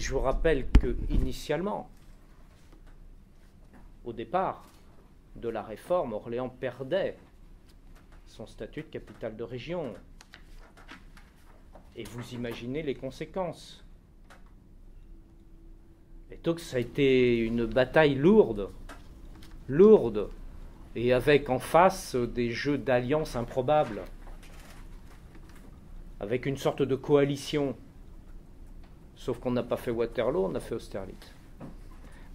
je vous rappelle que initialement, au départ de la réforme, Orléans perdait son statut de capitale de région. Et vous imaginez les conséquences. Et donc ça a été une bataille lourde, et avec en face des jeux d'alliances improbables, avec une sorte de coalition. Sauf qu'on n'a pas fait Waterloo, on a fait Austerlitz.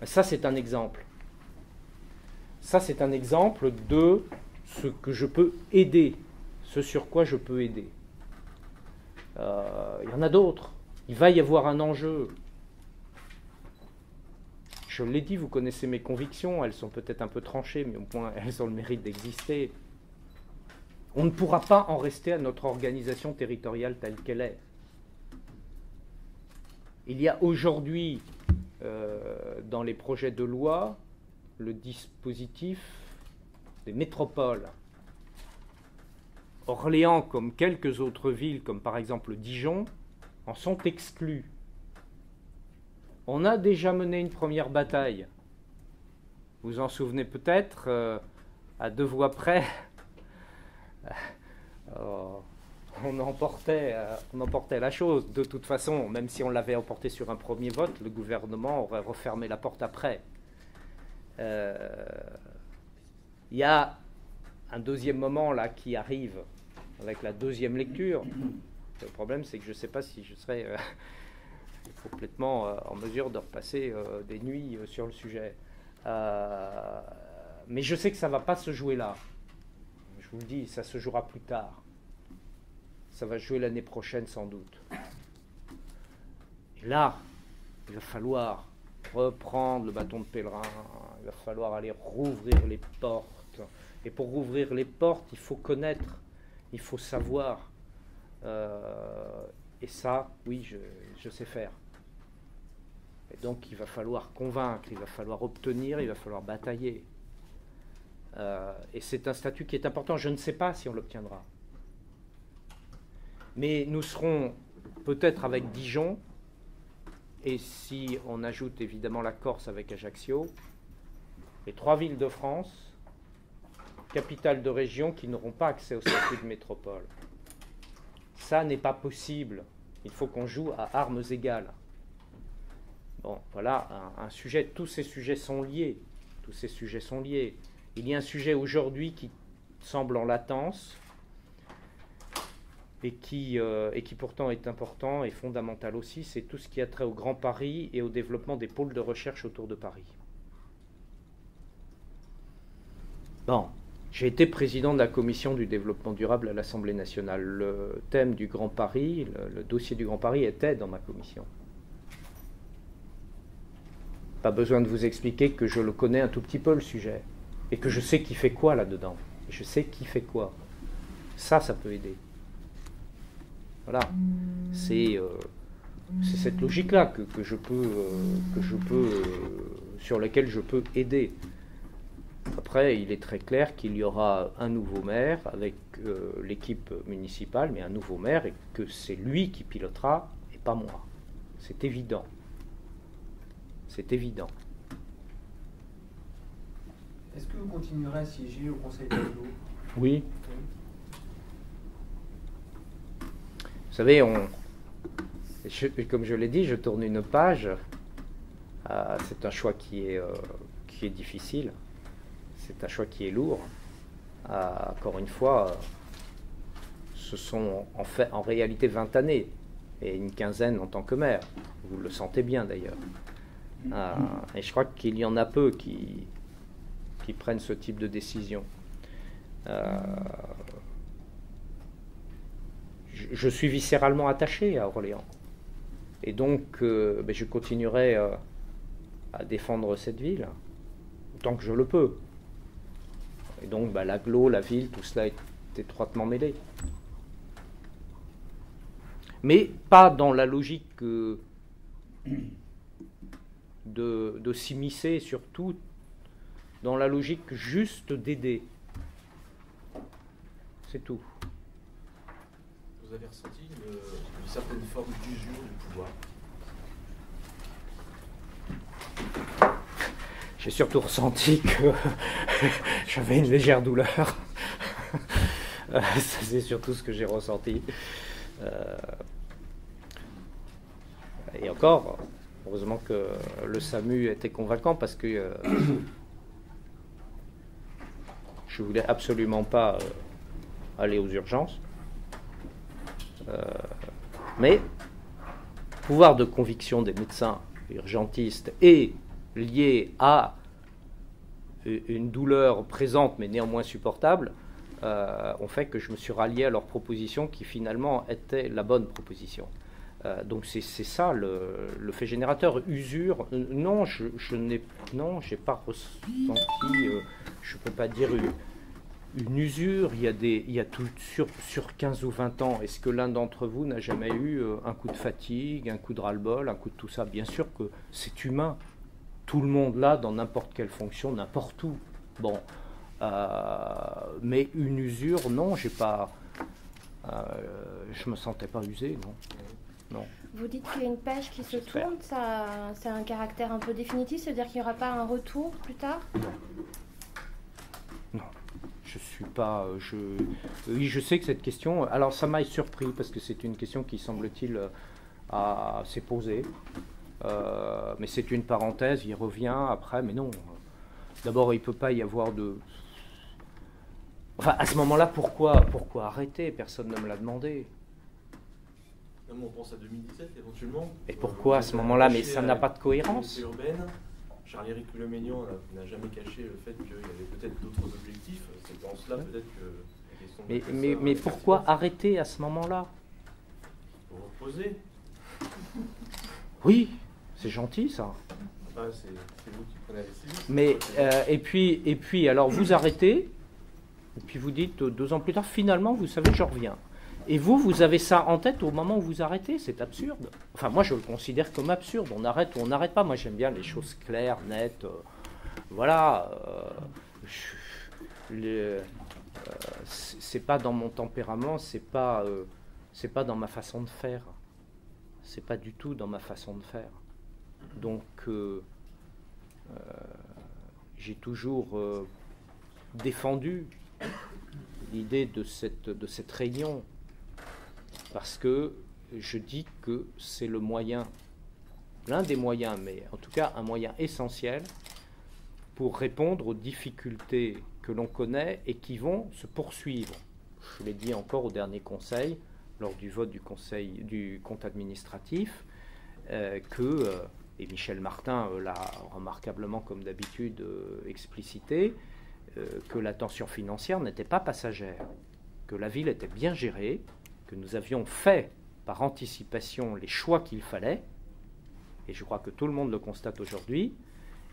Ça, c'est un exemple. Ça, c'est un exemple de ce que je peux aider, ce sur quoi je peux aider. Il y en a d'autres. Il va y avoir un enjeu. Je l'ai dit, vous connaissez mes convictions, elles sont peut-être un peu tranchées, mais au moins elles ont le mérite d'exister. On ne pourra pas en rester à notre organisation territoriale telle qu'elle est. Il y a aujourd'hui, dans les projets de loi, le dispositif des métropoles. Orléans, comme quelques autres villes, comme par exemple Dijon, en sont exclus. On a déjà mené une première bataille. Vous en souvenez peut-être, à 2 voix près, on emportait la chose. De toute façon, même si on l'avait emporté sur un premier vote, le gouvernement aurait refermé la porte après. Il y a un deuxième moment là qui arrive avec la deuxième lecture. Le problème, c'est que je ne sais pas si je serai complètement en mesure de repasser des nuits sur le sujet. Mais je sais que ça ne va pas se jouer là. Je vous le dis, ça se jouera plus tard. Ça va se jouer l'année prochaine sans doute. Et là, il va falloir reprendre le bâton de pèlerin, il va falloir aller rouvrir les portes. Et pour rouvrir les portes, il faut connaître, il faut savoir. Et ça, oui, je sais faire. Et donc il va falloir convaincre, il va falloir obtenir, il va falloir batailler. Et c'est un statut qui est important. Je ne sais pas si on l'obtiendra. Mais nous serons peut-être avec Dijon, et si on ajoute évidemment la Corse avec Ajaccio, les 3 villes de France, capitales de région, qui n'auront pas accès au statut de métropole. Ça n'est pas possible. Il faut qu'on joue à armes égales. Bon, voilà un sujet. Tous ces sujets sont liés. Tous ces sujets sont liés. Il y a un sujet aujourd'hui qui semble en latence et qui pourtant est important et fondamental aussi. C'est tout ce qui a trait au Grand Paris et au développement des pôles de recherche autour de Paris. Bon, j'ai été président de la commission du développement durable à l'Assemblée nationale. Le thème du Grand Paris, le dossier du Grand Paris était dans ma commission. Pas besoin de vous expliquer que je le connais un tout petit peu, le sujet, et que je sais qui fait quoi là-dedans. Et je sais qui fait quoi. Ça peut aider. Voilà. C'est cette logique-là que je peux, sur laquelle je peux aider. Après, il est très clair qu'il y aura un nouveau maire avec l'équipe municipale, mais un nouveau maire, et que c'est lui qui pilotera et pas moi. C'est évident. C'est évident. Est-ce que vous continuerez à siéger au Conseil d'Allo ? Oui. Vous savez, comme je l'ai dit, je tourne une page. C'est un choix qui est difficile. C'est un choix qui est lourd. Encore une fois, ce sont en réalité 20 années et une quinzaine en tant que maire. Vous le sentez bien d'ailleurs. Et je crois qu'il y en a peu qui prennent ce type de décision. Je suis viscéralement attaché à Orléans. Et donc, je continuerai à défendre cette ville autant que je le peux. Et donc, l'agglo, la ville, tout cela est étroitement mêlé. Mais pas dans la logique de s'immiscer, surtout dans la logique juste d'aider. C'est tout. Vous avez ressenti une certaine forme d'usure du pouvoir ? J'ai surtout ressenti que j'avais une légère douleur. Ça, c'est surtout ce que j'ai ressenti. Et encore, heureusement que le SAMU était convaincant parce que je voulais absolument pas aller aux urgences. Mais pouvoir de conviction des médecins urgentistes et lié à une douleur présente mais néanmoins supportable ont fait que je me suis rallié à leur proposition qui finalement était la bonne proposition. Donc c'est ça le fait générateur. Usure, non, j'ai pas ressenti, je peux pas dire une usure. Il y a tout sur 15 ou 20 ans. Est-ce que l'un d'entre vous n'a jamais eu un coup de fatigue, un coup de ras-le-bol, un coup de tout ça? Bien sûr que c'est humain. Tout le monde là, dans n'importe quelle fonction, n'importe où. Bon, mais une usure, non, j'ai pas. Je me sentais pas usé, non. Non. Vous dites qu'il y a une page qui se tourne, ça a un caractère un peu définitif, c'est-à-dire qu'il n'y aura pas un retour plus tard? Non. Je suis pas. Oui, je sais que cette question. Alors, ça m'a surpris parce que c'est une question qui semble-t-il s'est posée. Mais c'est une parenthèse, il revient après, mais non. D'abord, il ne peut pas y avoir de. Enfin, à ce moment-là, pourquoi arrêter? Personne ne me l'a demandé. On pense à 2017 éventuellement. Et pourquoi à ce moment-là? Mais ça n'a pas de cohérence. Urbaine. Charles-Éric Leménion n'a jamais caché le fait qu'il y avait peut-être d'autres objectifs. C'est dans cela peut-être que. Mais pourquoi arrêter à ce moment-là? Pour reposer. Oui, c'est gentil ça. Ah, c'est vous qui prenez la décision. Mais et puis alors vous arrêtez et puis vous dites 2 ans plus tard finalement vous savez je reviens. Et vous avez ça en tête au moment où vous arrêtez, c'est absurde. Enfin, moi, je le considère comme absurde. On arrête ou on n'arrête pas. Moi, j'aime bien les choses claires, nettes. Voilà. C'est pas dans mon tempérament, c'est pas dans ma façon de faire. C'est pas du tout dans ma façon de faire. Donc, j'ai toujours défendu l'idée de cette réunion. Parce que je dis que c'est le moyen, l'un des moyens, mais en tout cas un moyen essentiel pour répondre aux difficultés que l'on connaît et qui vont se poursuivre. Je l'ai dit encore au dernier conseil, lors du vote du conseil du compte administratif, et Michel Martin l'a remarquablement comme d'habitude explicité, que la tension financière n'était pas passagère, que la ville était bien gérée, que nous avions fait par anticipation les choix qu'il fallait, et je crois que tout le monde le constate aujourd'hui,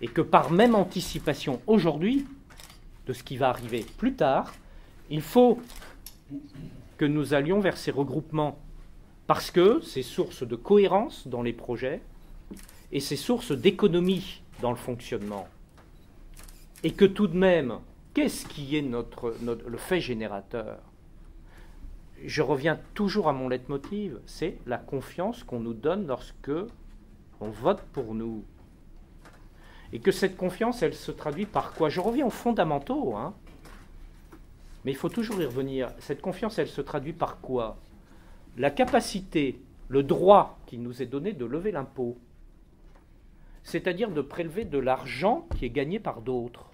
et que par même anticipation aujourd'hui de ce qui va arriver plus tard, il faut que nous allions vers ces regroupements, parce que c'est source de cohérence dans les projets, et c'est source d'économie dans le fonctionnement. Et que tout de même, qu'est-ce qui est le fait générateur? Je reviens toujours à mon leitmotiv, c'est la confiance qu'on nous donne lorsque on vote pour nous. Et que cette confiance, elle se traduit par quoi? Je reviens aux fondamentaux, hein. Mais il faut toujours y revenir. Cette confiance, elle se traduit par quoi? La capacité, le droit qui nous est donné de lever l'impôt. C'est-à-dire de prélever de l'argent qui est gagné par d'autres.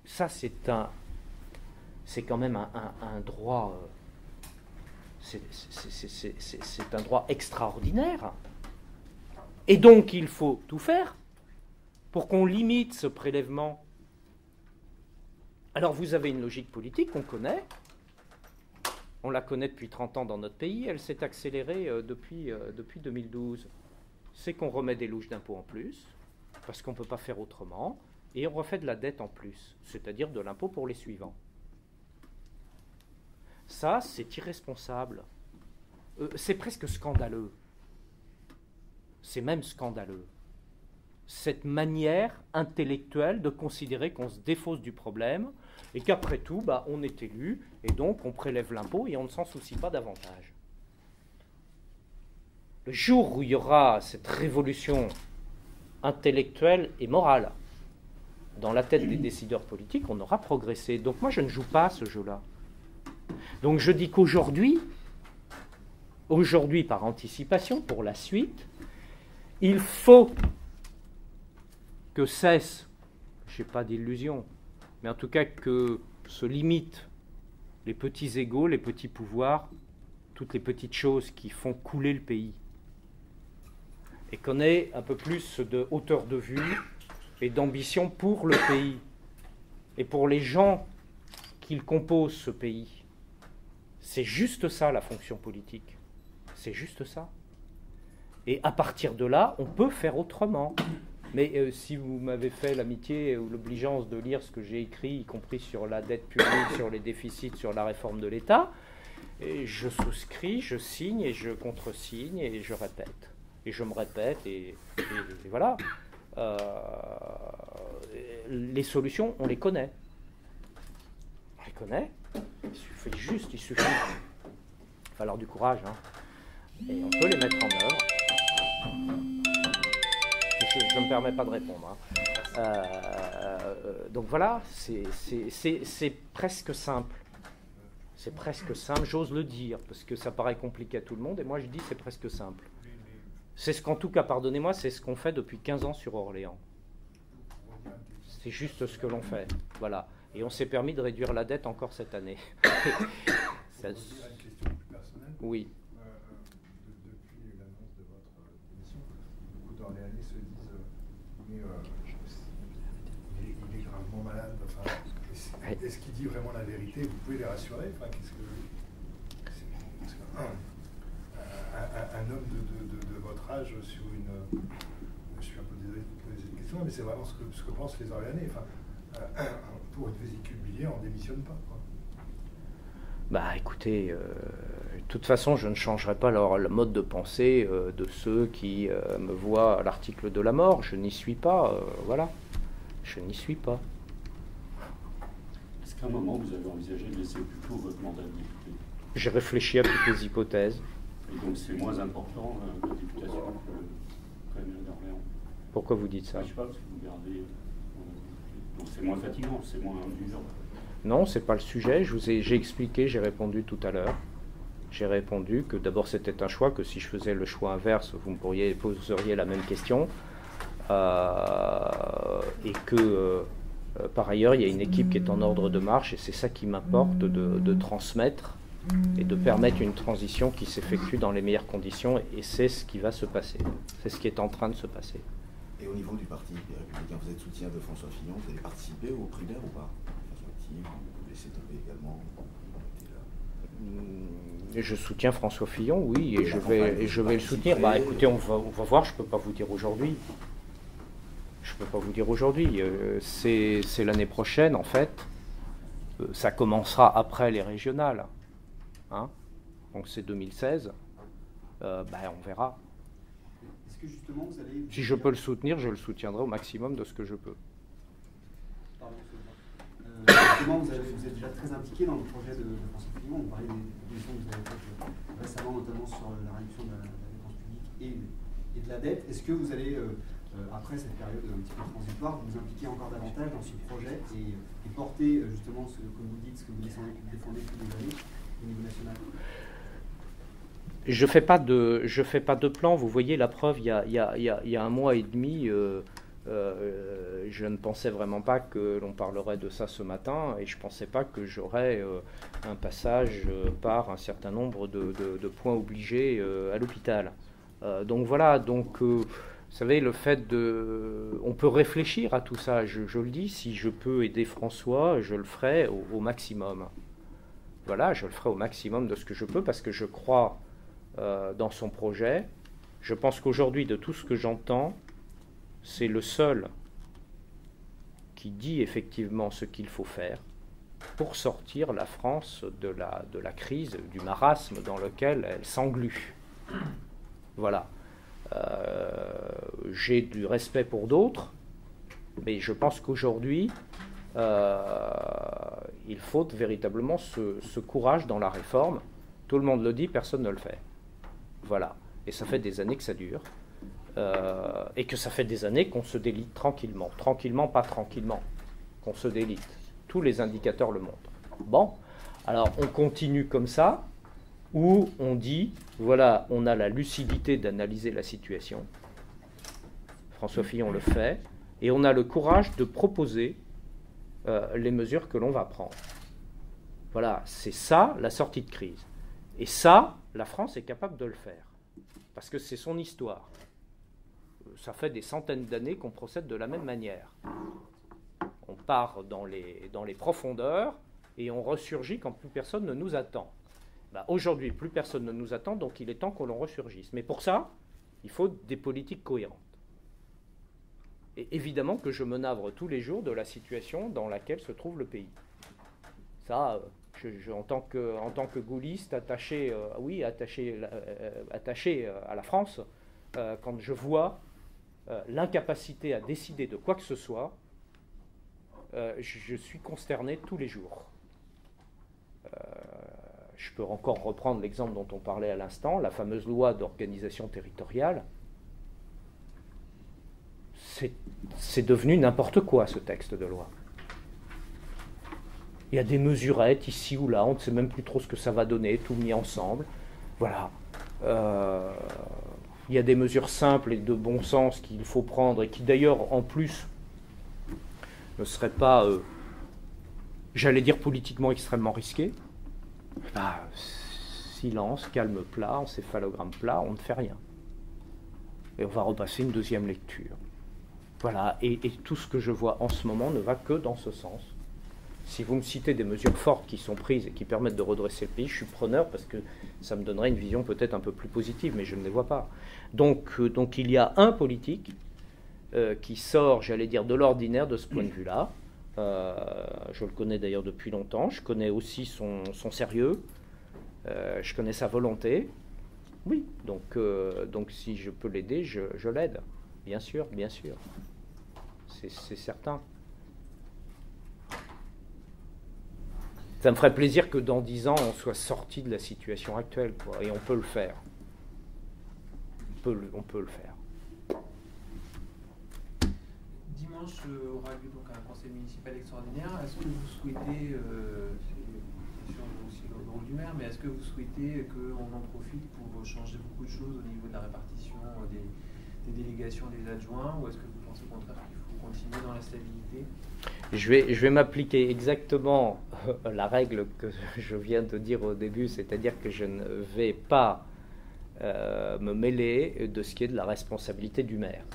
Ça, c'est quand même un droit, c'est un droit extraordinaire. Et donc, il faut tout faire pour qu'on limite ce prélèvement. Alors, vous avez une logique politique qu'on connaît. On la connaît depuis 30 ans dans notre pays. Elle s'est accélérée depuis 2012. C'est qu'on remet des louches d'impôts en plus, parce qu'on ne peut pas faire autrement, et on refait de la dette en plus, c'est-à-dire de l'impôt pour les suivants. Ça, c'est irresponsable. C'est presque scandaleux. C'est même scandaleux. Cette manière intellectuelle de considérer qu'on se défausse du problème et qu'après tout, on est élu et donc on prélève l'impôt et on ne s'en soucie pas davantage. Le jour où il y aura cette révolution intellectuelle et morale. Dans la tête des décideurs politiques, on aura progressé. Donc moi, je ne joue pas à ce jeu-là. Donc je dis qu'aujourd'hui, par anticipation, pour la suite, il faut que cesse, je n'ai pas d'illusion, mais en tout cas que se limitent les petits égos, les petits pouvoirs, toutes les petites choses qui font couler le pays. Et qu'on ait un peu plus de hauteur de vue et d'ambition pour le pays et pour les gens qui composent ce pays. C'est juste ça la fonction politique. C'est juste ça. Et à partir de là, on peut faire autrement. Mais si vous m'avez fait l'amitié ou l'obligeance de lire ce que j'ai écrit, y compris sur la dette publique, sur les déficits, sur la réforme de l'État, et je souscris, je signe et je contresigne et je répète. Et je me répète et voilà. Les solutions, on les connaît. On les connaît. Il suffit falloir du courage. Hein. Et on peut les mettre en œuvre. Je ne me permets pas de répondre. Hein. Donc voilà, c'est presque simple. C'est presque simple, j'ose le dire, parce que ça paraît compliqué à tout le monde, et moi je dis c'est presque simple. C'est ce qu'en tout cas, pardonnez-moi, c'est ce qu'on fait depuis 15 ans sur Orléans. C'est juste ce que l'on fait. Voilà. Et on s'est permis de réduire la dette encore cette année. Ça... Une question plus personnelle. Oui. Depuis l'annonce de votre démission, beaucoup d'Orléanais se disent mais il est gravement malade. Enfin, est-ce qu'il dit vraiment la vérité? Vous pouvez les rassurer? Enfin, un homme de votre âge sur une... Je suis un peu désolé de vous poser cette question, mais c'est vraiment ce que pensent les Orléanais. Enfin, pour une vésicule biliaire, on ne démissionne pas, quoi. Bah écoutez, de toute façon, je ne changerai pas le mode de pensée de ceux qui me voient à l'article de la mort. Je n'y suis pas, voilà. Je n'y suis pas. Est-ce qu'à un moment, vous avez envisagé de laisser plus tôt votre mandat de député? J'ai réfléchi à toutes les hypothèses. Et donc c'est moins important la députation que la mairie d'Orléans? Pourquoi vous dites ça? Je ne sais pas, parce que vous gardez... donc c'est moins fatigant, c'est moins dur. Non, c'est pas le sujet. J'ai expliqué, j'ai répondu tout à l'heure. J'ai répondu que d'abord c'était un choix, que si je faisais le choix inverse, vous me poseriez la même question. Et que par ailleurs, il y a une équipe qui est en ordre de marche, et c'est ça qui m'importe de transmettre et de permettre une transition qui s'effectue dans les meilleures conditions, et c'est ce qui va se passer. C'est ce qui est en train de se passer. Et au niveau du parti des Républicains, vous êtes soutien de François Fillon, vous allez participer aux primaires ou pas? Vous laissez tomber également? Je soutiens François Fillon, oui, et je vais le soutenir. Bah écoutez, on va voir, je ne peux pas vous dire aujourd'hui. C'est l'année prochaine, en fait. Ça commencera après les régionales. Hein, donc c'est 2016. On verra. Est-ce que justement vous allez... Si je peux le soutenir, je le soutiendrai au maximum de ce que je peux. Justement, vous êtes déjà très impliqué dans le projet de François Fillon. Vous parlez des choses que vous avez faites récemment, notamment sur la réduction de la dépense publique et de la dette. Est-ce que vous allez, après cette période un petit peu transitoire, vous impliquer encore davantage dans ce projet et porter justement, comme vous dites, ce que vous défendez depuis des années au niveau national? Je fais pas de plan. Vous voyez, la preuve, il y a un mois et demi, je ne pensais vraiment pas que l'on parlerait de ça ce matin, et je ne pensais pas que j'aurais un passage par un certain nombre de points obligés à l'hôpital. Donc voilà, vous savez, le fait on peut réfléchir à tout ça, je le dis, si je peux aider François, je le ferai au maximum. Voilà, je le ferai au maximum de ce que je peux, parce que je crois dans son projet. Je pense qu'aujourd'hui, de tout ce que j'entends, c'est le seul qui dit effectivement ce qu'il faut faire pour sortir la France de la crise, du marasme dans lequel elle s'englue. Voilà. J'ai du respect pour d'autres, mais je pense qu'aujourd'hui, il faut véritablement ce courage dans la réforme. Tout le monde le dit, personne ne le fait. Voilà. Et ça fait des années que ça dure. et que ça fait des années qu'on se délite tranquillement. Tranquillement, pas tranquillement, qu'on se délite. Tous les indicateurs le montrent. Bon, alors on continue comme ça, où on dit, voilà, on a la lucidité d'analyser la situation. François Fillon le fait, et on a le courage de proposer les mesures que l'on va prendre. Voilà, c'est ça la sortie de crise. Et ça, la France est capable de le faire, parce que c'est son histoire. Ça fait des centaines d'années qu'on procède de la même manière. On part dans les profondeurs et on ressurgit quand plus personne ne nous attend. Ben, aujourd'hui, plus personne ne nous attend, donc il est temps qu'on ressurgisse. Mais pour ça, il faut des politiques cohérentes. Et évidemment que je me navre tous les jours de la situation dans laquelle se trouve le pays. Ça, en tant que gaulliste attaché à la France, quand je vois l'incapacité à décider de quoi que ce soit, je suis consterné tous les jours. Je peux encore reprendre l'exemple dont on parlait à l'instant, la fameuse loi d'organisation territoriale. C'est devenu n'importe quoi, ce texte de loi. Il y a des mesurettes ici ou là, on ne sait même plus trop ce que ça va donner, tout mis ensemble. Voilà. Il y a des mesures simples et de bon sens qu'il faut prendre et qui d'ailleurs, en plus, ne seraient pas, j'allais dire, politiquement extrêmement risquées. Bah, silence, calme plat, encéphalogramme plat, on ne fait rien. Et on va repasser une deuxième lecture. Voilà, et tout ce que je vois en ce moment ne va que dans ce sens. Si vous me citez des mesures fortes qui sont prises et qui permettent de redresser le pays, je suis preneur parce que ça me donnerait une vision peut-être un peu plus positive, mais je ne les vois pas. Donc il y a un politique qui sort, j'allais dire, de l'ordinaire de ce point de vue-là. Je le connais d'ailleurs depuis longtemps, je connais aussi son sérieux, je connais sa volonté. Oui, donc si je peux l'aider, je l'aide. Bien sûr, bien sûr. C'est certain. Ça me ferait plaisir que dans 10 ans, on soit sorti de la situation actuelle, quoi, et on peut le faire. On peut le faire. Dimanche aura lieu donc un conseil municipal extraordinaire. Est-ce que vous souhaitez, c'est bien sûr aussi le rôle du maire, mais est-ce que vous souhaitez qu'on en profite pour changer beaucoup de choses au niveau de la répartition des délégations des adjoints, ou est-ce que vous pensez au contraire qu'il faut continuer dans la stabilité ? Je vais m'appliquer exactement la règle que je viens de dire au début, c'est-à-dire que je ne vais pas me mêler de ce qui est de la responsabilité du maire.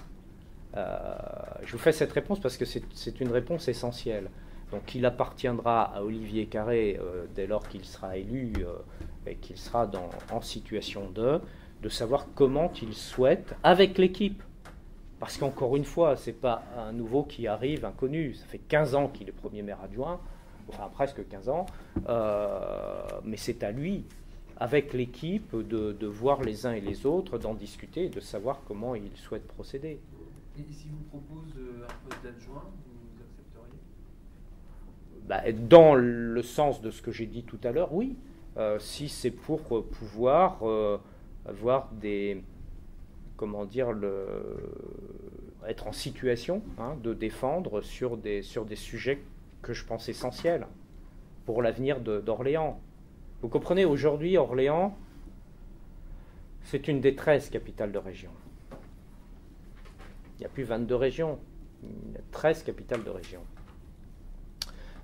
Je vous fais cette réponse parce que c'est une réponse essentielle. Donc il appartiendra à Olivier Carré, dès lors qu'il sera élu et qu'il sera en situation de savoir comment il souhaite, avec l'équipe. Parce qu'encore une fois, ce n'est pas un nouveau qui arrive, inconnu. Ça fait 15 ans qu'il est premier maire adjoint, enfin presque 15 ans, mais c'est à lui, avec l'équipe, de voir les uns et les autres, d'en discuter et de savoir comment il souhaite procéder. Et si vous propose un poste d'adjoint, vous accepteriez ? Dans le sens de ce que j'ai dit tout à l'heure, oui. Si c'est pour pouvoir avoir des... comment dire, être en situation de défendre sur des sujets que je pense essentiels pour l'avenir d'Orléans. Vous comprenez, aujourd'hui, Orléans, c'est une des 13 capitales de région. Il n'y a plus 22 régions, il y a 13 capitales de région.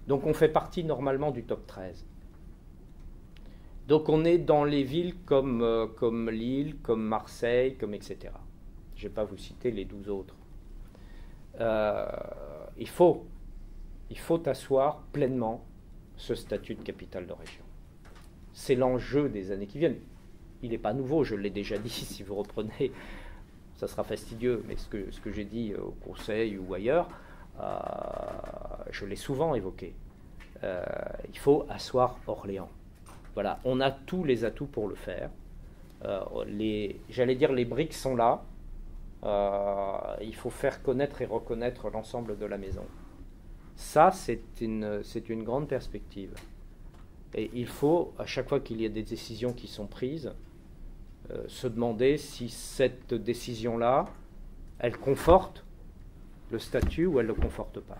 Donc on fait partie normalement du top 13. Donc on est dans les villes comme Lille, comme Marseille, comme etc. Je ne vais pas vous citer les 12 autres. Il faut asseoir pleinement ce statut de capitale de région. C'est l'enjeu des années qui viennent. Il n'est pas nouveau, je l'ai déjà dit, si vous reprenez, ça sera fastidieux, mais ce que j'ai dit au Conseil ou ailleurs, je l'ai souvent évoqué. Il faut asseoir Orléans. Voilà, on a tous les atouts pour le faire. J'allais dire, les briques sont là. Il faut faire connaître et reconnaître l'ensemble de la maison. Ça, c'est une grande perspective. Et il faut, à chaque fois qu'il y a des décisions qui sont prises, se demander si cette décision-là elle conforte le statut ou elle ne le conforte pas.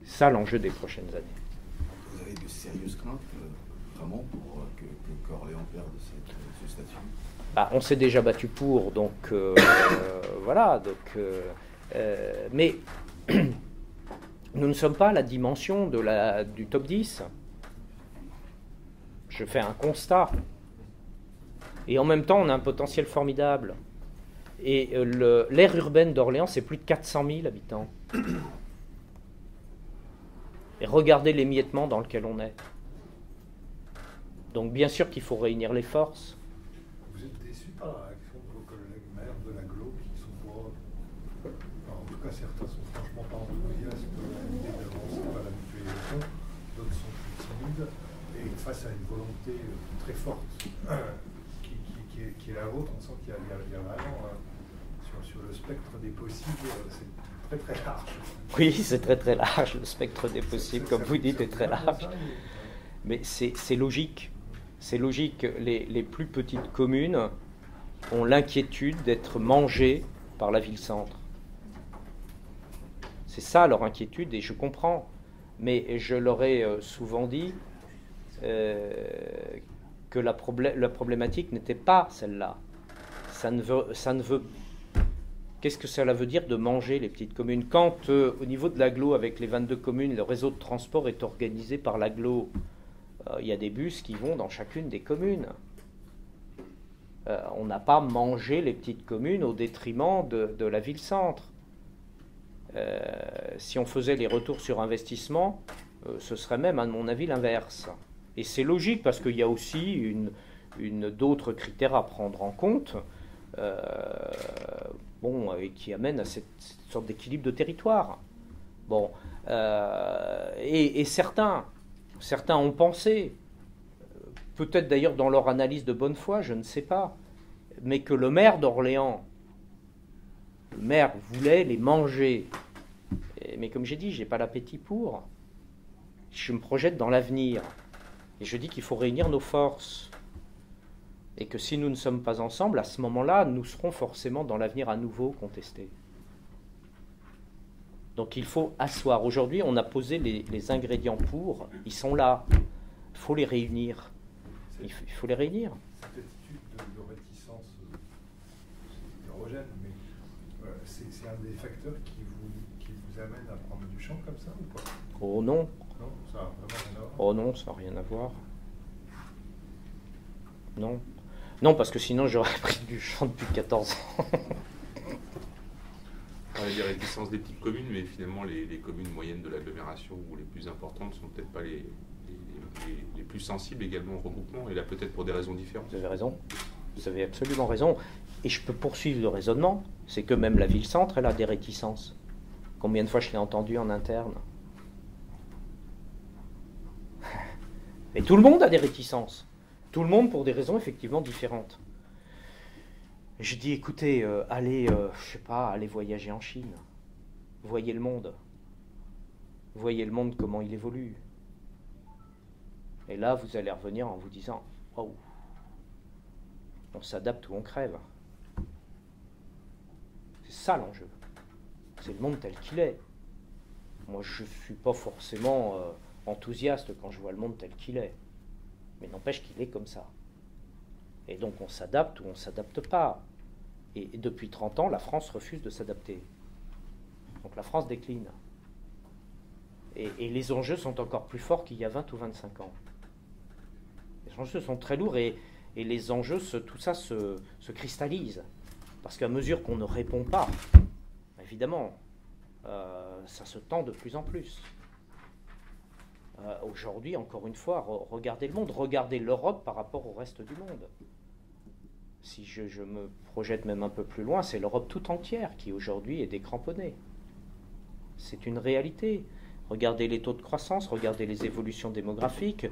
C'est ça l'enjeu des prochaines années. Vous avez de sérieuses craintes, vraiment, pour qu'Orléans perde ce statut? On s'est déjà battu pour, donc voilà. Mais nous ne sommes pas à la dimension du top 10. Je fais un constat. Et en même temps, on a un potentiel formidable. Et l'aire urbaine d'Orléans, c'est plus de 400 000 habitants. Et regardez l'émiettement dans lequel on est. Donc bien sûr qu'il faut réunir les forces. Vous êtes déçu par la réaction de vos collègues maires de l'agglo qui sont pour... en tout cas, certains sont franchement pas enthousiastes à l'idée d'avancer par la mutualisation, d'autres sont plus timides. Et face à une volonté très forte qui est la vôtre, on sent qu'il y a vraiment, sur le spectre des possibles, c'est très très large. Oui, c'est très très large, le spectre des possibles, comme vous dites, est très large. Mais c'est logique. C'est logique. Les plus petites communes ont l'inquiétude d'être mangées par la ville-centre. C'est ça leur inquiétude, et je comprends. Mais je leur ai souvent dit que la problématique n'était pas celle-là. Ça ne veut. Qu'est-ce que cela veut dire de manger les petites communes? Quand, au niveau de l'agglo, avec les 22 communes, le réseau de transport est organisé par l'agglo, il y a des bus qui vont dans chacune des communes. On n'a pas mangé les petites communes au détriment de la ville-centre. Si on faisait les retours sur investissement, ce serait même, à mon avis, l'inverse. Et c'est logique, parce qu'il y a aussi d'autres critères à prendre en compte, et qui amènent à cette sorte d'équilibre de territoire. Et certains ont pensé, peut-être d'ailleurs dans leur analyse de bonne foi, je ne sais pas, mais que le maire d'Orléans, le maire voulait les manger. Mais comme j'ai dit, je n'ai pas l'appétit pour. Je me projette dans l'avenir. Et je dis qu'il faut réunir nos forces. Et que si nous ne sommes pas ensemble, à ce moment-là, nous serons forcément dans l'avenir à nouveau contestés. Donc il faut asseoir. Aujourd'hui, on a posé les ingrédients pour. Ils sont là. Il faut les réunir. Il faut les réunir. Cette attitude de réticence, c'est hétérogène, mais c'est un des facteurs qui vous amène à prendre du champ comme ça ou pas? Oh non. Non, ça n'a vraiment rien à voir. Oh non, ça n'a rien à voir. Non. Non, parce que sinon j'aurais pris du champ depuis 14 ans. On parlait des réticences des petites communes, mais finalement les communes moyennes de l'agglomération ou les plus importantes sont peut-être pas les plus sensibles également au regroupement, et là peut-être pour des raisons différentes. Vous avez raison. Vous avez absolument raison. Et je peux poursuivre le raisonnement. C'est que même la ville-centre, elle a des réticences. Combien de fois je l'ai entendu en interne? Et tout le monde a des réticences. Tout le monde pour des raisons effectivement différentes. Je dis, écoutez, allez voyager en Chine. Voyez le monde. Voyez le monde, comment il évolue. Et là, vous allez revenir en vous disant, oh, on s'adapte ou on crève. C'est ça l'enjeu. C'est le monde tel qu'il est. Moi, je ne suis pas forcément enthousiaste quand je vois le monde tel qu'il est. Mais n'empêche qu'il est comme ça. Et donc on s'adapte ou on ne s'adapte pas. Et depuis 30 ans, la France refuse de s'adapter. Donc la France décline. Et les enjeux sont encore plus forts qu'il y a 20 ou 25 ans. Les enjeux sont très lourds et les enjeux, tout ça se cristallise. Parce qu'à mesure qu'on ne répond pas, évidemment, ça se tend de plus en plus. Aujourd'hui, encore une fois, regardez le monde, regardez l'Europe par rapport au reste du monde. Si je me projette même un peu plus loin, c'est l'Europe tout entière qui aujourd'hui est décramponnée. C'est une réalité. Regardez les taux de croissance, regardez les évolutions démographiques,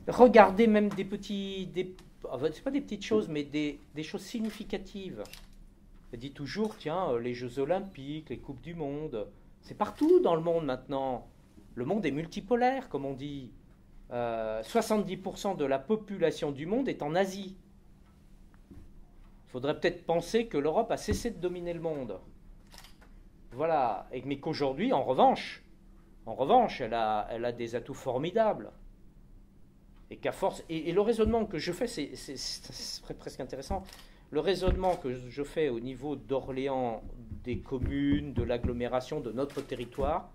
regardez même c'est pas des petites choses, mais des choses significatives. On dit toujours, tiens, les Jeux Olympiques, les Coupes du Monde, c'est partout dans le monde maintenant. Le monde est multipolaire, comme on dit. 70% de la population du monde est en Asie. faudrait peut-être penser que l'Europe a cessé de dominer le monde. Voilà, mais qu'aujourd'hui, en revanche, elle a des atouts formidables. Et qu'à force. Et le raisonnement que je fais, c'est presque intéressant. Le raisonnement que je fais au niveau d'Orléans, des communes, de l'agglomération, de notre territoire,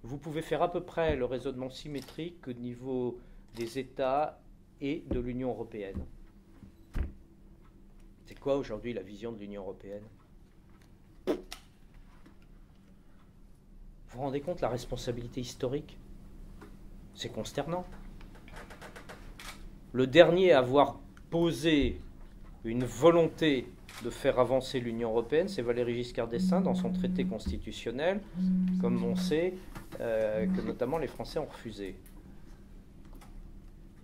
vous pouvez faire à peu près le raisonnement symétrique au niveau des États et de l'Union européenne. C'est quoi aujourd'hui la vision de l'Union européenne ? Vous vous rendez compte la responsabilité historique ? C'est consternant. Le dernier à avoir posé une volonté de faire avancer l'Union européenne, c'est Valéry Giscard d'Estaing dans son traité constitutionnel, comme on sait, que notamment les Français ont refusé.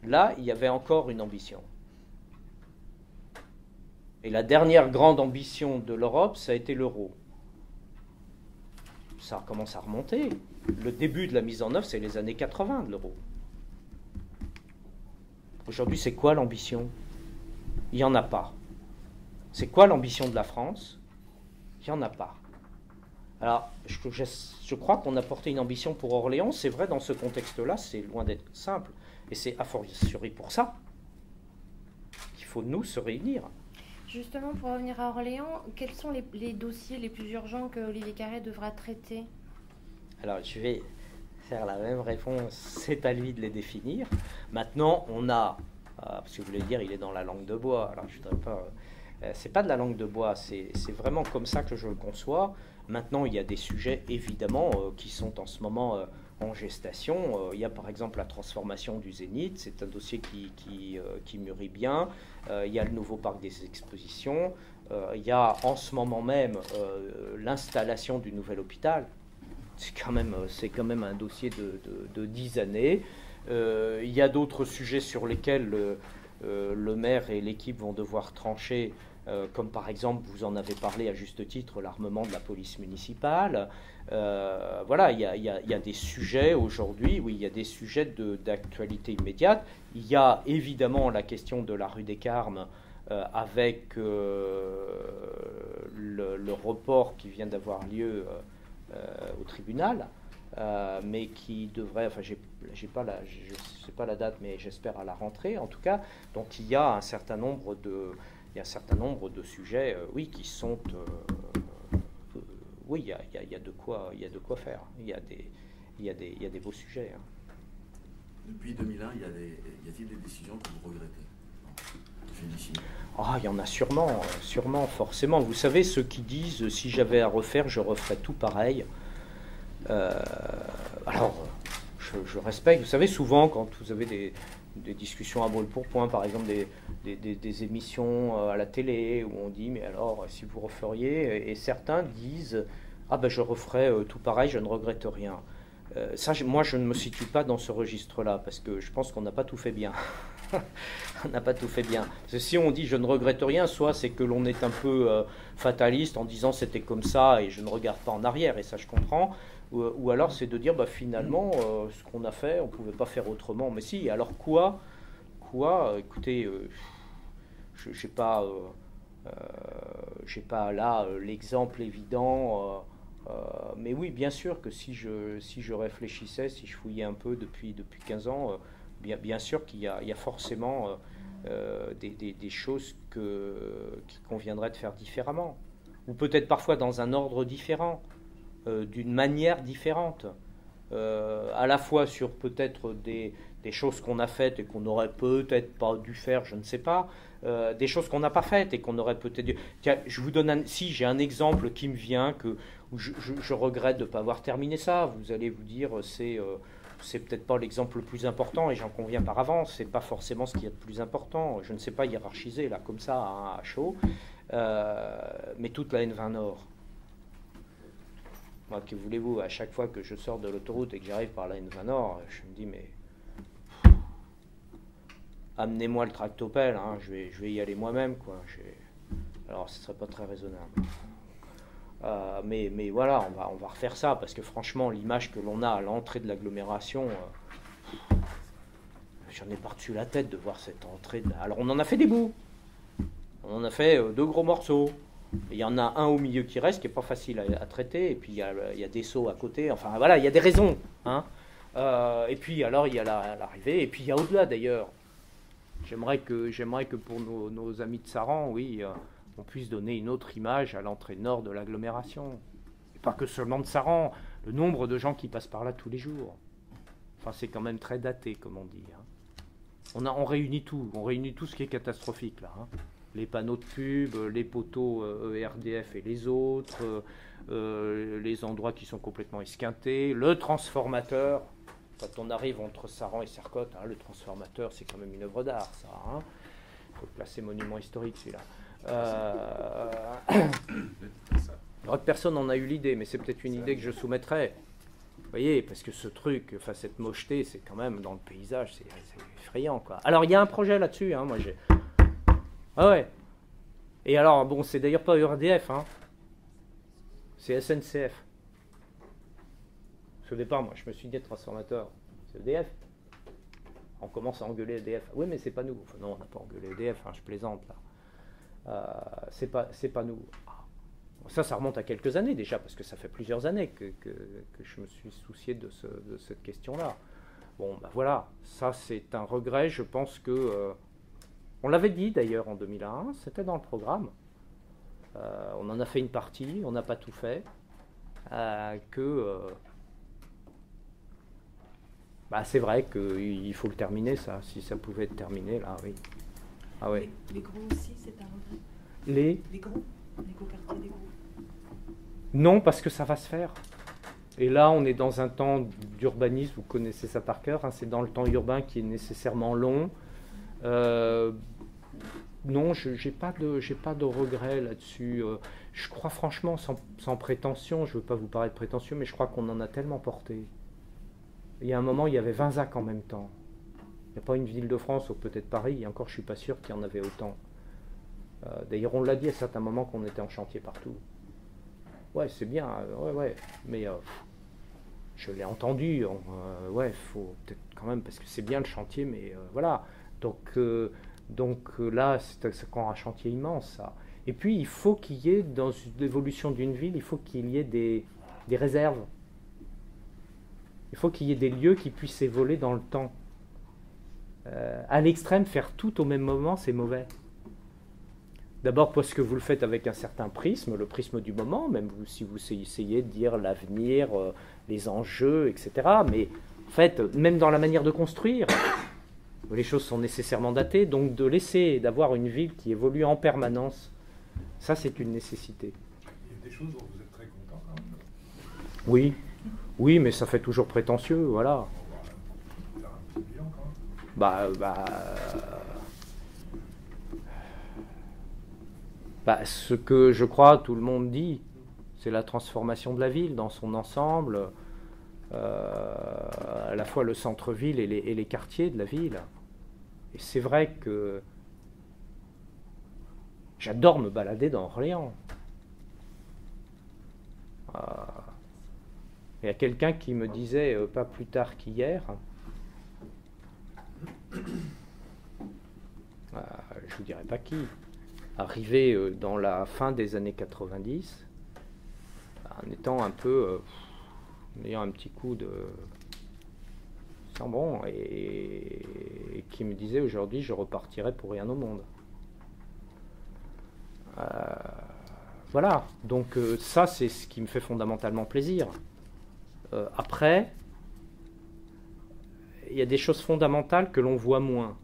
Là, il y avait encore une ambition. Et la dernière grande ambition de l'Europe, ça a été l'euro. Ça commence à remonter. Le début de la mise en œuvre, c'est les années 80 de l'euro. Aujourd'hui, c'est quoi l'ambition ? Il n'y en a pas. C'est quoi l'ambition de la France ? Il n'y en a pas. Alors, je crois qu'on a porté une ambition pour Orléans. C'est vrai, dans ce contexte-là, c'est loin d'être simple. Et c'est a fortiori pour ça qu'il faut, nous, se réunir. Justement, pour revenir à Orléans, quels sont les dossiers les plus urgents que Olivier Carré devra traiter ? Alors, je vais faire la même réponse. C'est à lui de les définir. Maintenant, on a... parce que vous voulez dire, il est dans la langue de bois. Alors, je ne voudrais pas... c'est pas de la langue de bois, c'est vraiment comme ça que je le conçois. Maintenant, il y a des sujets, évidemment, qui sont en ce moment en gestation. Il y a par exemple la transformation du Zénith, c'est un dossier qui mûrit bien. Il y a le nouveau parc des expositions. Il y a en ce moment même l'installation du nouvel hôpital. C'est quand même un dossier de 10 années. Il y a d'autres sujets sur lesquels le maire et l'équipe vont devoir trancher, comme par exemple, vous en avez parlé à juste titre, l'armement de la police municipale. Voilà, il y a des sujets aujourd'hui, oui, il y a des sujets d'actualité immédiate. Il y a évidemment la question de la rue des Carmes, avec le report qui vient d'avoir lieu au tribunal. Mais qui devrait, enfin, je ne sais pas la date, mais j'espère à la rentrée en tout cas. Donc il y a un certain nombre de sujets, oui, qui sont, oui, il y a de quoi faire. Il y a des beaux sujets. Hein. Depuis 2001, y a-t-il des décisions que vous regrettez? Ah, il y en a sûrement, forcément. Vous savez, ceux qui disent si j'avais à refaire, je referais tout pareil. Alors, je respecte. Vous savez, souvent, quand vous avez des discussions à brûle-pourpoint, par exemple des émissions à la télé, où on dit, mais alors, si vous referiez, et certains disent, ah ben je referais tout pareil, je ne regrette rien. Moi, je ne me situe pas dans ce registre-là, parce que je pense qu'on n'a pas tout fait bien. On n'a pas tout fait bien. Parce que si on dit je ne regrette rien, soit c'est que l'on est un peu fataliste en disant c'était comme ça et je ne regarde pas en arrière, et ça je comprends. Ou alors c'est de dire bah, finalement ce qu'on a fait, on ne pouvait pas faire autrement. Mais si, alors quoi écoutez, je n'ai pas là l'exemple évident. Mais oui, bien sûr que si je réfléchissais, si je fouillais un peu depuis 15 ans, bien sûr qu'il y a forcément des choses qu'il conviendrait de faire différemment. Ou peut-être parfois dans un ordre différent, d'une manière différente. À la fois sur peut-être des choses qu'on a faites et qu'on n'aurait peut-être pas dû faire, je ne sais pas, des choses qu'on n'a pas faites et qu'on aurait peut-être dû... Tiens, je vous donne j'ai un exemple qui me vient, où je regrette de ne pas avoir terminé ça. Vous allez vous dire, c'est peut-être pas l'exemple le plus important, et j'en conviens par avance, c'est pas forcément ce qu'il y a de plus important. Je ne sais pas hiérarchiser là comme ça à chaud, mais toute la N20 Nord. Moi, que voulez-vous, à chaque fois que je sors de l'autoroute et que j'arrive par la N20 Nord, je me dis mais amenez-moi le tractopelle, hein, je vais y aller moi-même, quoi. Alors ce serait pas très raisonnable. Mais voilà, on va refaire ça, parce que franchement, l'image que l'on a à l'entrée de l'agglomération, j'en ai par-dessus la tête de voir cette entrée. Alors on en a fait des bouts. On a fait 2 gros morceaux. Il y en a un au milieu qui reste, qui n'est pas facile à traiter, et puis il y a des seaux à côté, enfin voilà, il y a des raisons. Hein. Et puis alors il y a l'arrivée, et puis il y a au-delà d'ailleurs. J'aimerais que pour nos amis de Saran, oui, on puisse donner une autre image à l'entrée nord de l'agglomération. Et pas que seulement de Saran, le nombre de gens qui passent par là tous les jours. Enfin, c'est quand même très daté, comme on dit. Hein. On réunit tout ce qui est catastrophique là. Hein. Les panneaux de pub, les poteaux ERDF et les autres, les endroits qui sont complètement esquintés, le transformateur. Quand on arrive entre Saran et Sercotte, hein, le transformateur, c'est quand même une œuvre d'art, ça. Hein. Il faut le placer monument historique, celui-là. Personne n'en a eu l'idée, mais c'est peut-être une idée que je soumettrai. Vous voyez, parce que ce truc, enfin cette mocheté, c'est quand même dans le paysage, c'est effrayant, quoi. Alors, il y a un projet là-dessus, hein, moi j'ai... Ah ouais. Et alors, bon, c'est d'ailleurs pas ERDF, hein. C'est SNCF. Au départ, moi, je me suis dit transformateur, c'est EDF. On commence à engueuler EDF. Oui, mais c'est pas nous. Enfin, non, on n'a pas engueulé EDF, hein, je plaisante là. C'est pas nous. Ça remonte à quelques années déjà, parce que ça fait plusieurs années que je me suis soucié de cette question-là. Bon, ben voilà, ça c'est un regret. Je pense que on l'avait dit d'ailleurs en 2001, c'était dans le programme. On en a fait une partie, on n'a pas tout fait. C'est vrai qu'il faut le terminer, ça. Si ça pouvait être terminé, là, oui. Ah ouais. Les gros aussi, c'est un regret. Les gros, l'écoquartier des gros. Non, parce que ça va se faire. Et là, on est dans un temps d'urbanisme, vous connaissez ça par cœur, hein, c'est dans le temps urbain qui est nécessairement long. Non, j'ai pas de regret là-dessus. Je crois franchement, sans prétention, je ne veux pas vous paraître prétentieux, mais je crois qu'on en a tellement porté. Il y a un moment, il y avait 20 ZAC en même temps. Il n'y a pas une ville de France, ou peut-être Paris, et encore je ne suis pas sûr qu'il y en avait autant. D'ailleurs, on l'a dit à certains moments qu'on était en chantier partout. Ouais, c'est bien, ouais, mais je l'ai entendu. Ouais, il faut peut-être quand même, parce que c'est bien le chantier, mais voilà. Donc là, c'est encore un chantier immense, ça. Et puis, il faut qu'il y ait, dans l'évolution d'une ville, il faut qu'il y ait des réserves. Il faut qu'il y ait des lieux qui puissent évoluer dans le temps. À l'extrême, faire tout au même moment, c'est mauvais. D'abord parce que vous le faites avec un certain prisme, le prisme du moment, même si vous essayez de dire l'avenir, les enjeux, etc. Mais en fait, même dans la manière de construire, les choses sont nécessairement datées, donc d'avoir une ville qui évolue en permanence, ça c'est une nécessité. Il y a des choses dont vous êtes très content quand même. Oui, mais ça fait toujours prétentieux, voilà. On va faire un petit bilan quand même. Ce que je crois tout le monde dit, c'est la transformation de la ville dans son ensemble, à la fois le centre-ville et les quartiers de la ville. Et c'est vrai que j'adore me balader dans Orléans. Il y a quelqu'un qui me disait, pas plus tard qu'hier, je ne vous dirai pas qui, arrivé dans la fin des années 90, en étant un peu, en ayant un petit coup de sang bon, et qui me disait aujourd'hui je repartirai pour rien au monde. Voilà, donc ça c'est ce qui me fait fondamentalement plaisir. Après, il y a des choses fondamentales que l'on voit moins.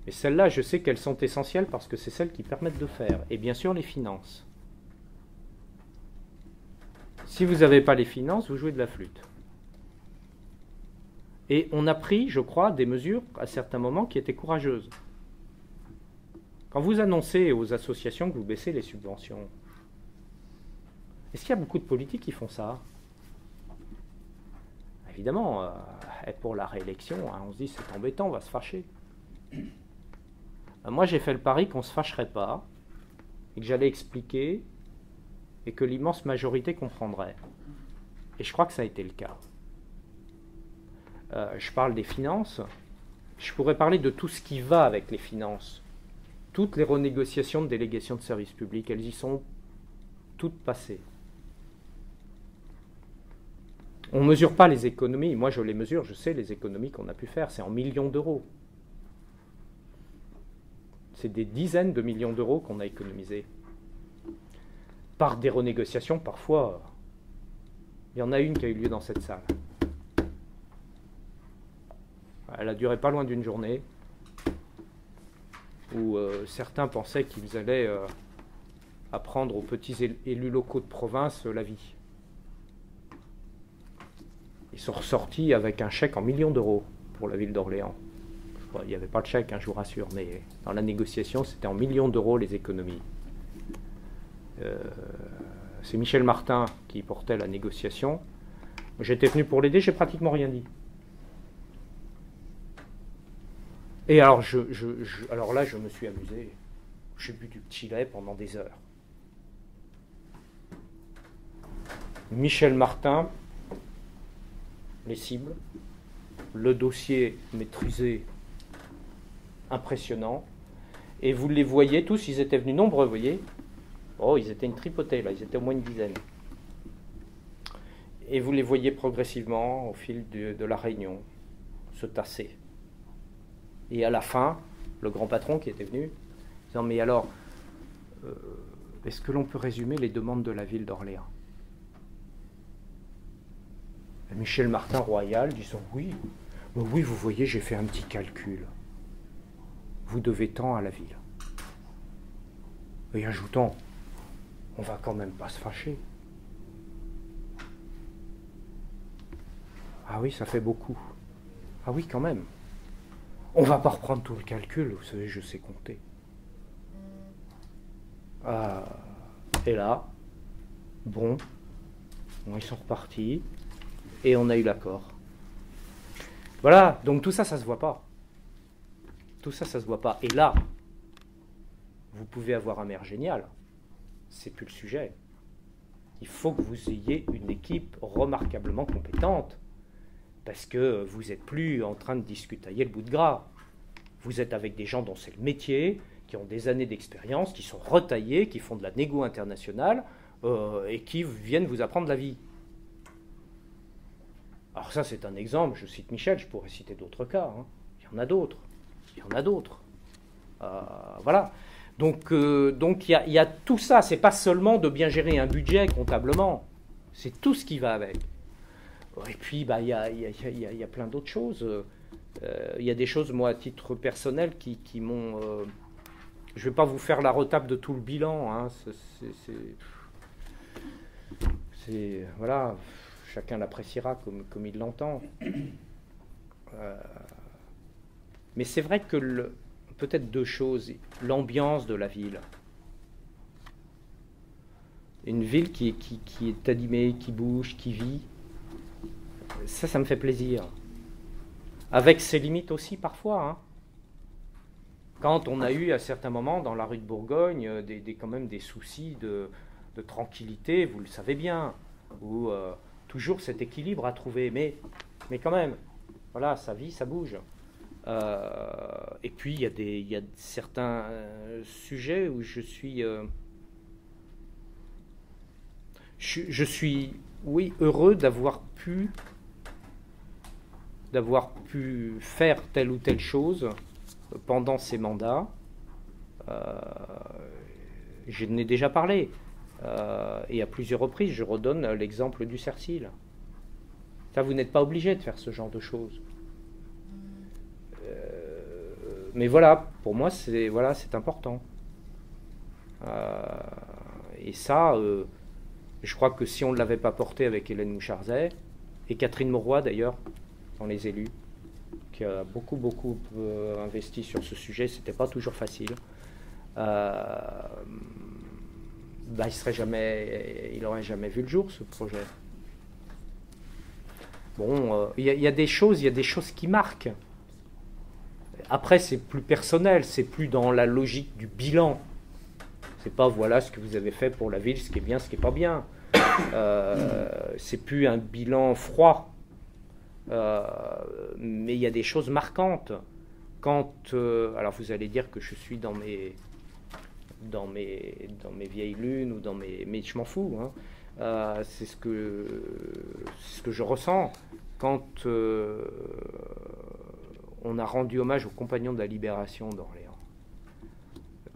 Et celles-là, je sais qu'elles sont essentielles parce que c'est celles qui permettent de faire. Et bien sûr, les finances. Si vous n'avez pas les finances, vous jouez de la flûte. Et on a pris, je crois, des mesures à certains moments qui étaient courageuses. Quand vous annoncez aux associations que vous baissez les subventions, est-ce qu'il y a beaucoup de politiques qui font ça ? Évidemment, pour la réélection, hein, on se dit c'est embêtant, on va se fâcher. Moi, j'ai fait le pari qu'on ne se fâcherait pas, et que j'allais expliquer, et que l'immense majorité comprendrait. Et je crois que ça a été le cas. Je parle des finances, je pourrais parler de tout ce qui va avec les finances. toutes les renégociations de délégation de service public, elles y sont toutes passées. On ne mesure pas les économies. Moi, je les mesure, je sais les économies qu'on a pu faire. C'est en millions d'euros. C'est des dizaines de millions d'euros qu'on a économisés. Par des renégociations, parfois. Il y en a une qui a eu lieu dans cette salle. Elle a duré pas loin d'une journée, où certains pensaient qu'ils allaient apprendre aux petits élus locaux de province la vie. Ils sont ressortis avec un chèque en millions d'euros pour la ville d'Orléans. Il n'y avait pas de chèque, hein, je vous rassure, mais dans la négociation, c'était en millions d'euros les économies. C'est Michel Martin qui portait la négociation. J'étais venu pour l'aider, j'ai pratiquement rien dit. Et alors, alors là, je me suis amusé. J'ai bu du petit lait pendant des heures. Michel Martin, les cibles, le dossier maîtrisé, impressionnant. Et vous les voyez tous, ils étaient venus nombreux, vous voyez. Oh, ils étaient une tripotée, là, ils étaient au moins une dizaine. Et vous les voyez progressivement, au fil de la réunion, se tasser. Et à la fin, le grand patron qui était venu, disant, mais alors, est-ce que l'on peut résumer les demandes de la ville d'Orléans? Et Michel Martin Royal disant, oui, oui, vous voyez, j'ai fait un petit calcul. Vous devez tant à la ville. Et ajoutant, on va quand même pas se fâcher. Ah oui, ça fait beaucoup. Ah oui, quand même. On va pas reprendre tout le calcul, vous savez, je sais compter. Ah, et là, bon, ils sont repartis, et on a eu l'accord. Voilà, donc tout ça, ça se voit pas. Tout ça, ça se voit pas. Et là, vous pouvez avoir un maire génial. C'est plus le sujet. Il faut que vous ayez une équipe remarquablement compétente. Parce que vous n'êtes plus en train de discutailler le bout de gras. Vous êtes avec des gens dont c'est le métier, qui ont des années d'expérience, qui sont retaillés, qui font de la négo internationale et qui viennent vous apprendre la vie. Alors ça, c'est un exemple. Je cite Michel, je pourrais citer d'autres cas. Hein. Il y en a d'autres. Il y en a d'autres. Voilà. Donc il y a tout ça. C'est pas seulement de bien gérer un budget comptablement. C'est tout ce qui va avec. Et puis, il y a plein d'autres choses. Il y a des choses, moi, à titre personnel, qui m'ont... je ne vais pas vous faire la retape de tout le bilan. Hein. Voilà, chacun l'appréciera comme il l'entend. Mais c'est vrai que peut-être deux choses. L'ambiance de la ville. Une ville qui est animée, qui bouge, qui vit. Ça me fait plaisir. Avec ses limites aussi parfois. Hein. Quand on a eu à certains moments dans la rue de Bourgogne quand même des soucis de tranquillité, vous le savez bien, où toujours cet équilibre à trouver, mais quand même, voilà, ça vit, ça bouge. Et puis il y a certains sujets où je suis oui, heureux d'avoir pu faire telle ou telle chose pendant ces mandats. Je n'ai déjà parlé. Et à plusieurs reprises, je redonne l'exemple du CERCIL. Ça, vous n'êtes pas obligé de faire ce genre de choses. Mais voilà, pour moi, c'est important. Et ça, je crois que si on ne l'avait pas porté avec Hélène Moucharzet, et Catherine Mauroy d'ailleurs, dans les élus, qui a beaucoup investi sur ce sujet, c'était pas toujours facile. Il n'aurait jamais vu le jour, ce projet. Bon, il y a des choses qui marquent. Après, c'est plus personnel, c'est plus dans la logique du bilan. C'est pas voilà ce que vous avez fait pour la ville, ce qui est bien, ce qui est pas bien. C'est plus un bilan froid. Mais il y a des choses marquantes. alors vous allez dire que je suis dans mes vieilles lunes ou mais je m'en fous, hein. C'est ce que je ressens quand on a rendu hommage aux compagnons de la libération d'Orléans,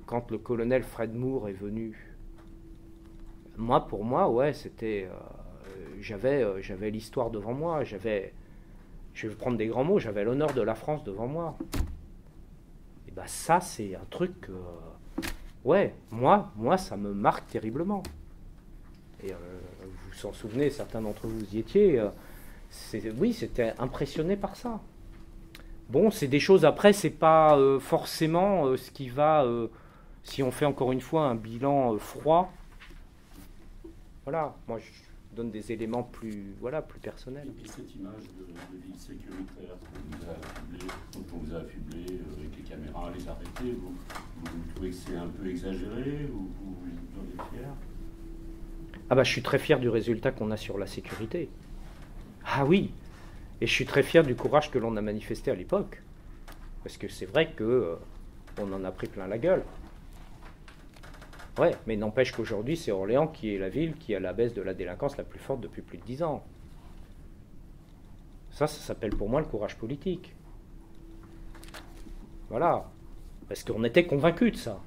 quand le colonel Fred Moore est venu. Pour moi, ouais, c'était j'avais l'histoire devant moi, je vais prendre des grands mots, j'avais l'honneur de la France devant moi. Et ben ça, c'est un truc ouais, moi ça me marque terriblement. Et vous vous en souvenez, certains d'entre vous y étiez, oui, c'était impressionné par ça. Bon, c'est des choses, après, c'est pas forcément ce qui va, si on fait encore une fois un bilan froid, voilà, moi je donne des éléments plus personnels. Et cette image de ville sécuritaire dont on vous a affublé avec les caméras, les arrêtés, vous trouvez que c'est un peu exagéré ou vous en êtes fier? Je suis très fier du résultat qu'on a sur la sécurité. Ah oui, et je suis très fier du courage que l'on a manifesté à l'époque. Parce que c'est vrai qu'on en a pris plein la gueule. Ouais, mais n'empêche qu'aujourd'hui, c'est Orléans qui est la ville qui a la baisse de la délinquance la plus forte depuis plus de 10 ans. Ça s'appelle pour moi le courage politique. Voilà. Parce qu'on était convaincus de ça.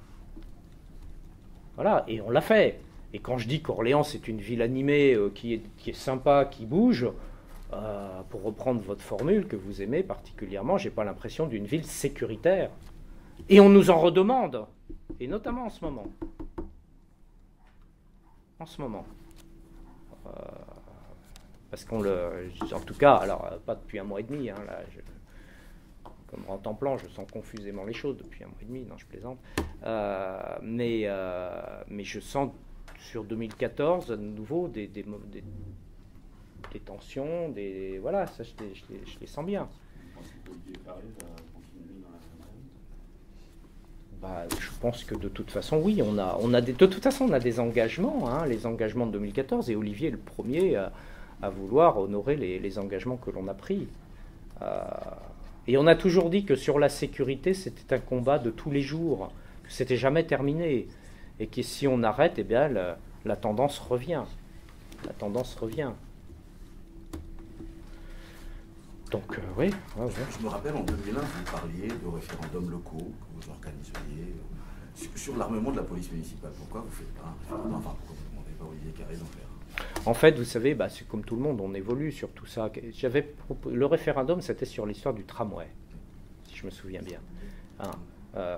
Voilà, et on l'a fait. Et quand je dis qu'Orléans, c'est une ville animée, qui est sympa, qui bouge, pour reprendre votre formule que vous aimez particulièrement, j'ai pas l'impression d'une ville sécuritaire. Et on nous en redemande, et notamment en ce moment. Parce qu'on en tout cas, alors pas depuis un mois et demi, hein, là, comme Rentemplant, je sens confusément les choses depuis un mois et demi, non, je plaisante. Mais je sens sur 2014 à nouveau des tensions, voilà, ça je les sens bien. Vous pensez qu'Olivier Paré va continuer dans la même veine? Je pense que de toute façon, oui, de toute façon, on a des engagements, hein, les engagements de 2014, et Olivier est le premier à vouloir honorer les engagements que l'on a pris. Et on a toujours dit que sur la sécurité, c'était un combat de tous les jours, que c'était jamais terminé, et que si on arrête, eh bien, la tendance revient. La tendance revient. Donc, oui. Je me rappelle, en 2001, vous parliez de référendums locaux que vous organiseriez sur l'armement de la police municipale. Pourquoi vous ne faites pas un référendum? Enfin, pourquoi vous ne demandez pas à Olivier Carré d'en faire? En fait, vous savez, c'est comme tout le monde, on évolue sur tout ça. Le référendum, c'était sur l'histoire du tramway, si je me souviens bien. Hein,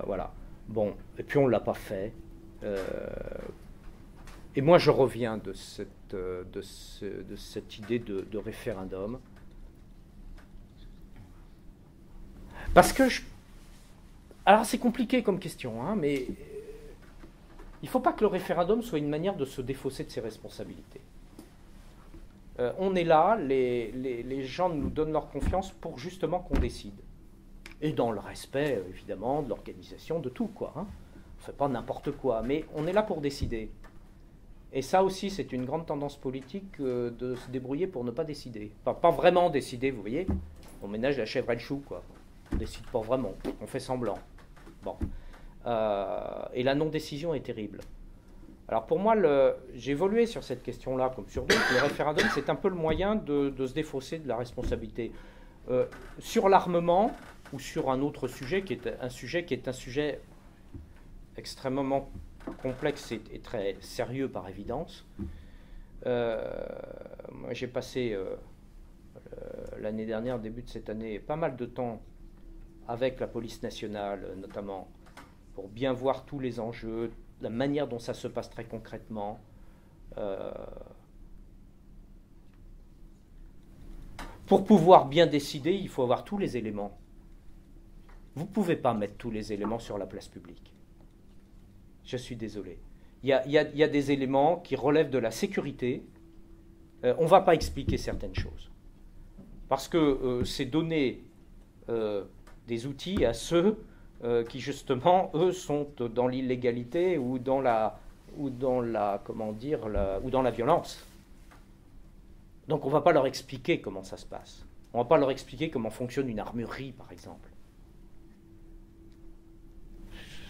voilà. Bon, et puis on ne l'a pas fait. Et moi, je reviens de cette idée de référendum. Parce que alors c'est compliqué comme question, hein, mais il ne faut pas que le référendum soit une manière de se défausser de ses responsabilités. On est là, les gens nous donnent leur confiance pour justement qu'on décide. Et dans le respect, évidemment, de l'organisation, de tout, quoi. Hein. On ne fait pas n'importe quoi, mais on est là pour décider. Et ça aussi, c'est une grande tendance politique de se débrouiller pour ne pas décider. Enfin, pas vraiment décider, vous voyez. On ménage la chèvre et le chou, quoi. On ne décide pas vraiment, on fait semblant. Bon. Et la non-décision est terrible. Alors pour moi, j'ai évolué sur cette question-là, comme sur d'autres. Le référendum, c'est un peu le moyen de se défausser de la responsabilité. Sur l'armement, ou sur un autre sujet, qui est un sujet extrêmement complexe et très sérieux par évidence. Moi, j'ai passé l'année dernière, début de cette année, pas mal de temps avec la police nationale, notamment, pour bien voir tous les enjeux, la manière dont ça se passe très concrètement. Pour pouvoir bien décider, il faut avoir tous les éléments. Vous ne pouvez pas mettre tous les éléments sur la place publique. Je suis désolé. Il y a des éléments qui relèvent de la sécurité. On ne va pas expliquer certaines choses. Parce que c'est donner des outils à ceux qui, justement, eux, sont dans l'illégalité ou dans la violence. Donc on ne va pas leur expliquer comment ça se passe. On ne va pas leur expliquer comment fonctionne une armurerie, par exemple.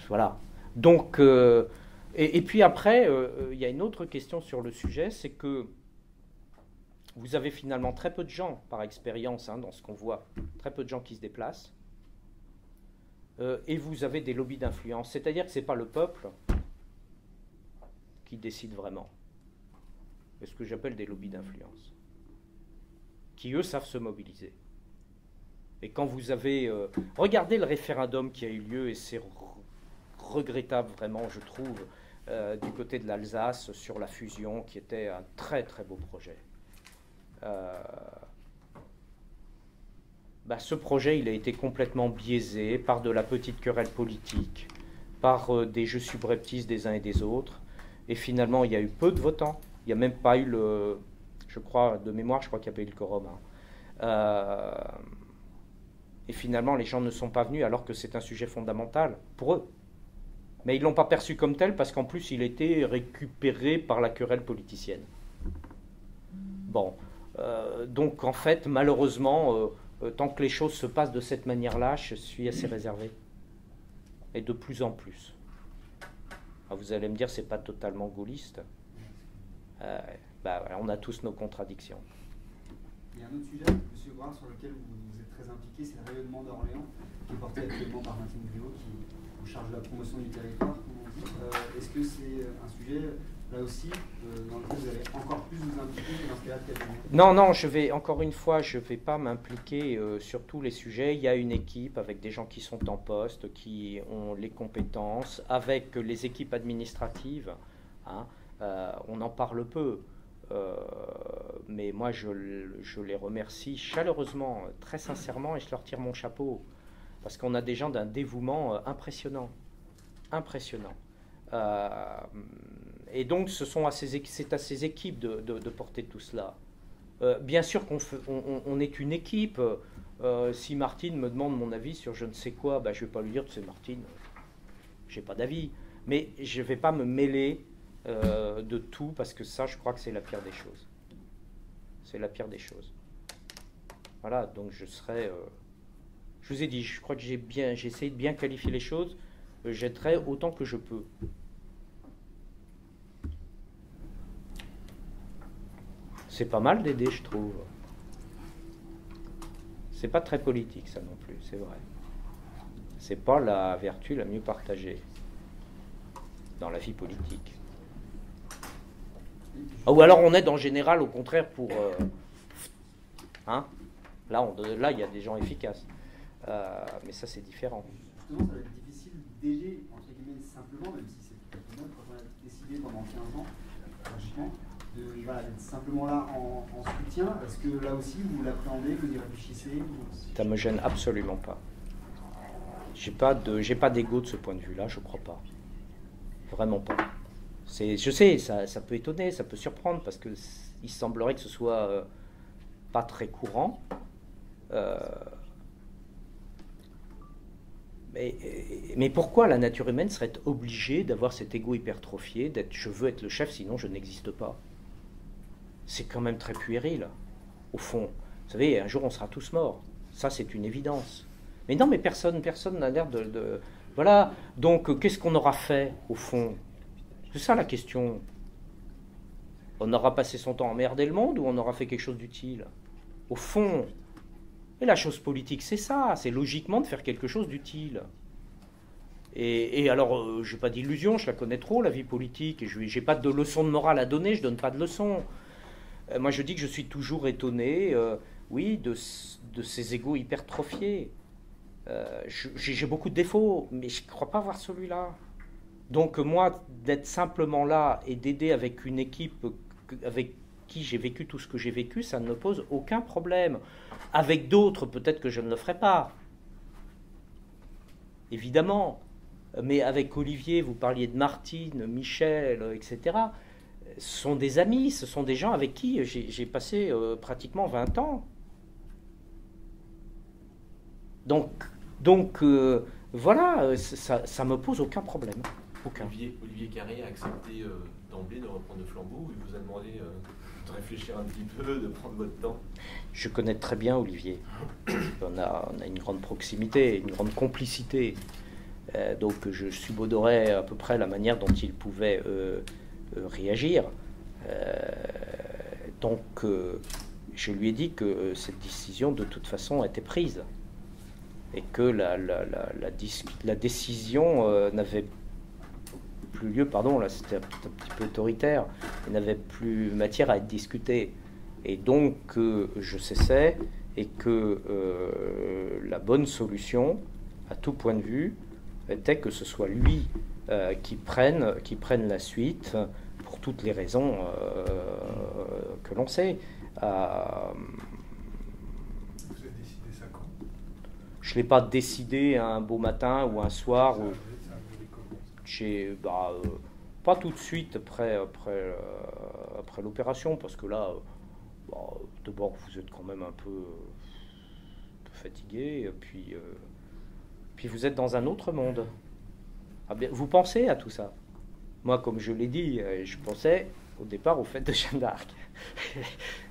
voilà. Donc, et puis après, il y a une autre question sur le sujet, c'est que vous avez finalement très peu de gens, par expérience, dans ce qu'on voit, très peu de gens qui se déplacent, et vous avez des lobbies d'influence. C'est-à-dire que ce n'est pas le peuple qui décide vraiment. C'est ce que j'appelle des lobbies d'influence, qui, eux, savent se mobiliser. Et quand vous avez... regardez le référendum qui a eu lieu, et c'est regrettable, vraiment, je trouve, du côté de l'Alsace, sur la fusion, qui était un très, très beau projet. Ce projet, il a été complètement biaisé par de la petite querelle politique, par des jeux subreptices des uns et des autres, et finalement, il y a eu peu de votants. Il n'y a même pas eu le... Je crois, de mémoire, je crois qu'il n'y a pas eu le quorum. Et finalement, les gens ne sont pas venus, alors que c'est un sujet fondamental pour eux. Mais ils ne l'ont pas perçu comme tel, parce qu'en plus, il était récupéré par la querelle politicienne. Bon. Donc, en fait, malheureusement... tant que les choses se passent de cette manière-là, je suis assez réservé. Et de plus en plus. Alors vous allez me dire, c'est pas totalement gaulliste. On a tous nos contradictions. Il y a un autre sujet, M. Grave, sur lequel vous êtes très impliqué, c'est le rayonnement d'Orléans, qui est porté actuellement par Martine Gréau, qui est en charge de la promotion du territoire, comme on dit. Est-ce que c'est un sujet... là aussi, dans lequel vous allez encore plus vous impliquer dans ce cas-là de cabinet? Non, encore une fois, je ne vais pas m'impliquer sur tous les sujets. Il y a une équipe avec des gens qui sont en poste, qui ont les compétences, avec les équipes administratives. On en parle peu. Mais moi, je les remercie chaleureusement, très sincèrement, et je leur tire mon chapeau. Parce qu'on a des gens d'un dévouement impressionnant. Impressionnant. Et donc, c'est à ces équipes de porter tout cela. Bien sûr qu'on est une équipe. Si Martine me demande mon avis sur je ne sais quoi, je ne vais pas lui dire, c'est Martine, je n'ai pas d'avis. Mais je ne vais pas me mêler de tout, parce que ça, je crois que c'est la pire des choses. C'est la pire des choses. Voilà, donc je serai... je vous ai dit, je crois que j'ai essayé de bien qualifier les choses. J'aiderai autant que je peux. C'est pas mal d'aider, je trouve. C'est pas très politique, ça non plus, c'est vrai. C'est pas la vertu la mieux partagée dans la vie politique. Ou alors on aide en général, au contraire, pour... Là, il y a des gens efficaces. Mais ça, c'est différent. Justement, ça va être difficile d'aider, entre guillemets, simplement, même si c'est quand on a décidé pendant 15 ans, logiquement, d'être simplement là en soutien. Est-ce que là aussi, vous l'appréhendez, vous y réfléchissez? Ça ne me gêne absolument pas. J'ai pas d'ego de ce point de vue-là, je crois pas. Vraiment pas. Je sais, ça peut étonner, ça peut surprendre, parce que il semblerait que ce soit pas très courant. Mais pourquoi la nature humaine serait obligée d'avoir cet ego hypertrophié, d'être je veux être le chef, sinon je n'existe pas? C'est quand même très puéril, au fond. Vous savez, un jour on sera tous morts. Ça, c'est une évidence. Mais non, mais personne n'a l'air de... Voilà. Donc, qu'est-ce qu'on aura fait, au fond? C'est ça la question. On aura passé son temps à emmerder le monde, ou on aura fait quelque chose d'utile? Au fond. Et la chose politique, c'est ça. C'est logiquement de faire quelque chose d'utile. Et alors, je n'ai pas d'illusion, je la connais trop, la vie politique, et je n'ai pas de leçon de morale à donner, je ne donne pas de leçons. Moi, je dis que je suis toujours étonné, oui, de ces égos hypertrophiés. J'ai beaucoup de défauts, mais je ne crois pas avoir celui-là. Donc, moi, d'être simplement là et d'aider avec une équipe avec qui j'ai vécu tout ce que j'ai vécu, ça ne me pose aucun problème. Avec d'autres, peut-être que je ne le ferai pas. Évidemment. Mais avec Olivier, vous parliez de Martine, Michel, etc. Ce sont des amis, ce sont des gens avec qui j'ai passé pratiquement 20 ans. Donc voilà, ça me pose aucun problème. Aucun. Olivier Carré a accepté d'emblée de reprendre le flambeau, ou il vous a demandé de réfléchir un petit peu, de prendre votre temps? Je connais très bien Olivier. On a une grande proximité, une grande complicité. Donc je subodorais à peu près la manière dont il pouvait réagir. Donc je lui ai dit que cette décision de toute façon était prise et que la décision n'avait plus lieu, pardon, là c'était un petit peu autoritaire, il n'avait plus matière à être discutée. Et donc je cessais et que la bonne solution, à tout point de vue, était que ce soit lui qui prenne la suite pour toutes les raisons que l'on sait. Vous avez décidé ça quand? Je ne l'ai pas décidé un beau matin ou un soir. Pas tout de suite après l'opération, parce que là, d'abord vous êtes quand même un peu fatigué, puis vous êtes dans un autre monde. Ah bien, vous pensez à tout ça. Moi, comme je l'ai dit, je pensais au départ au fait de Jeanne d'Arc.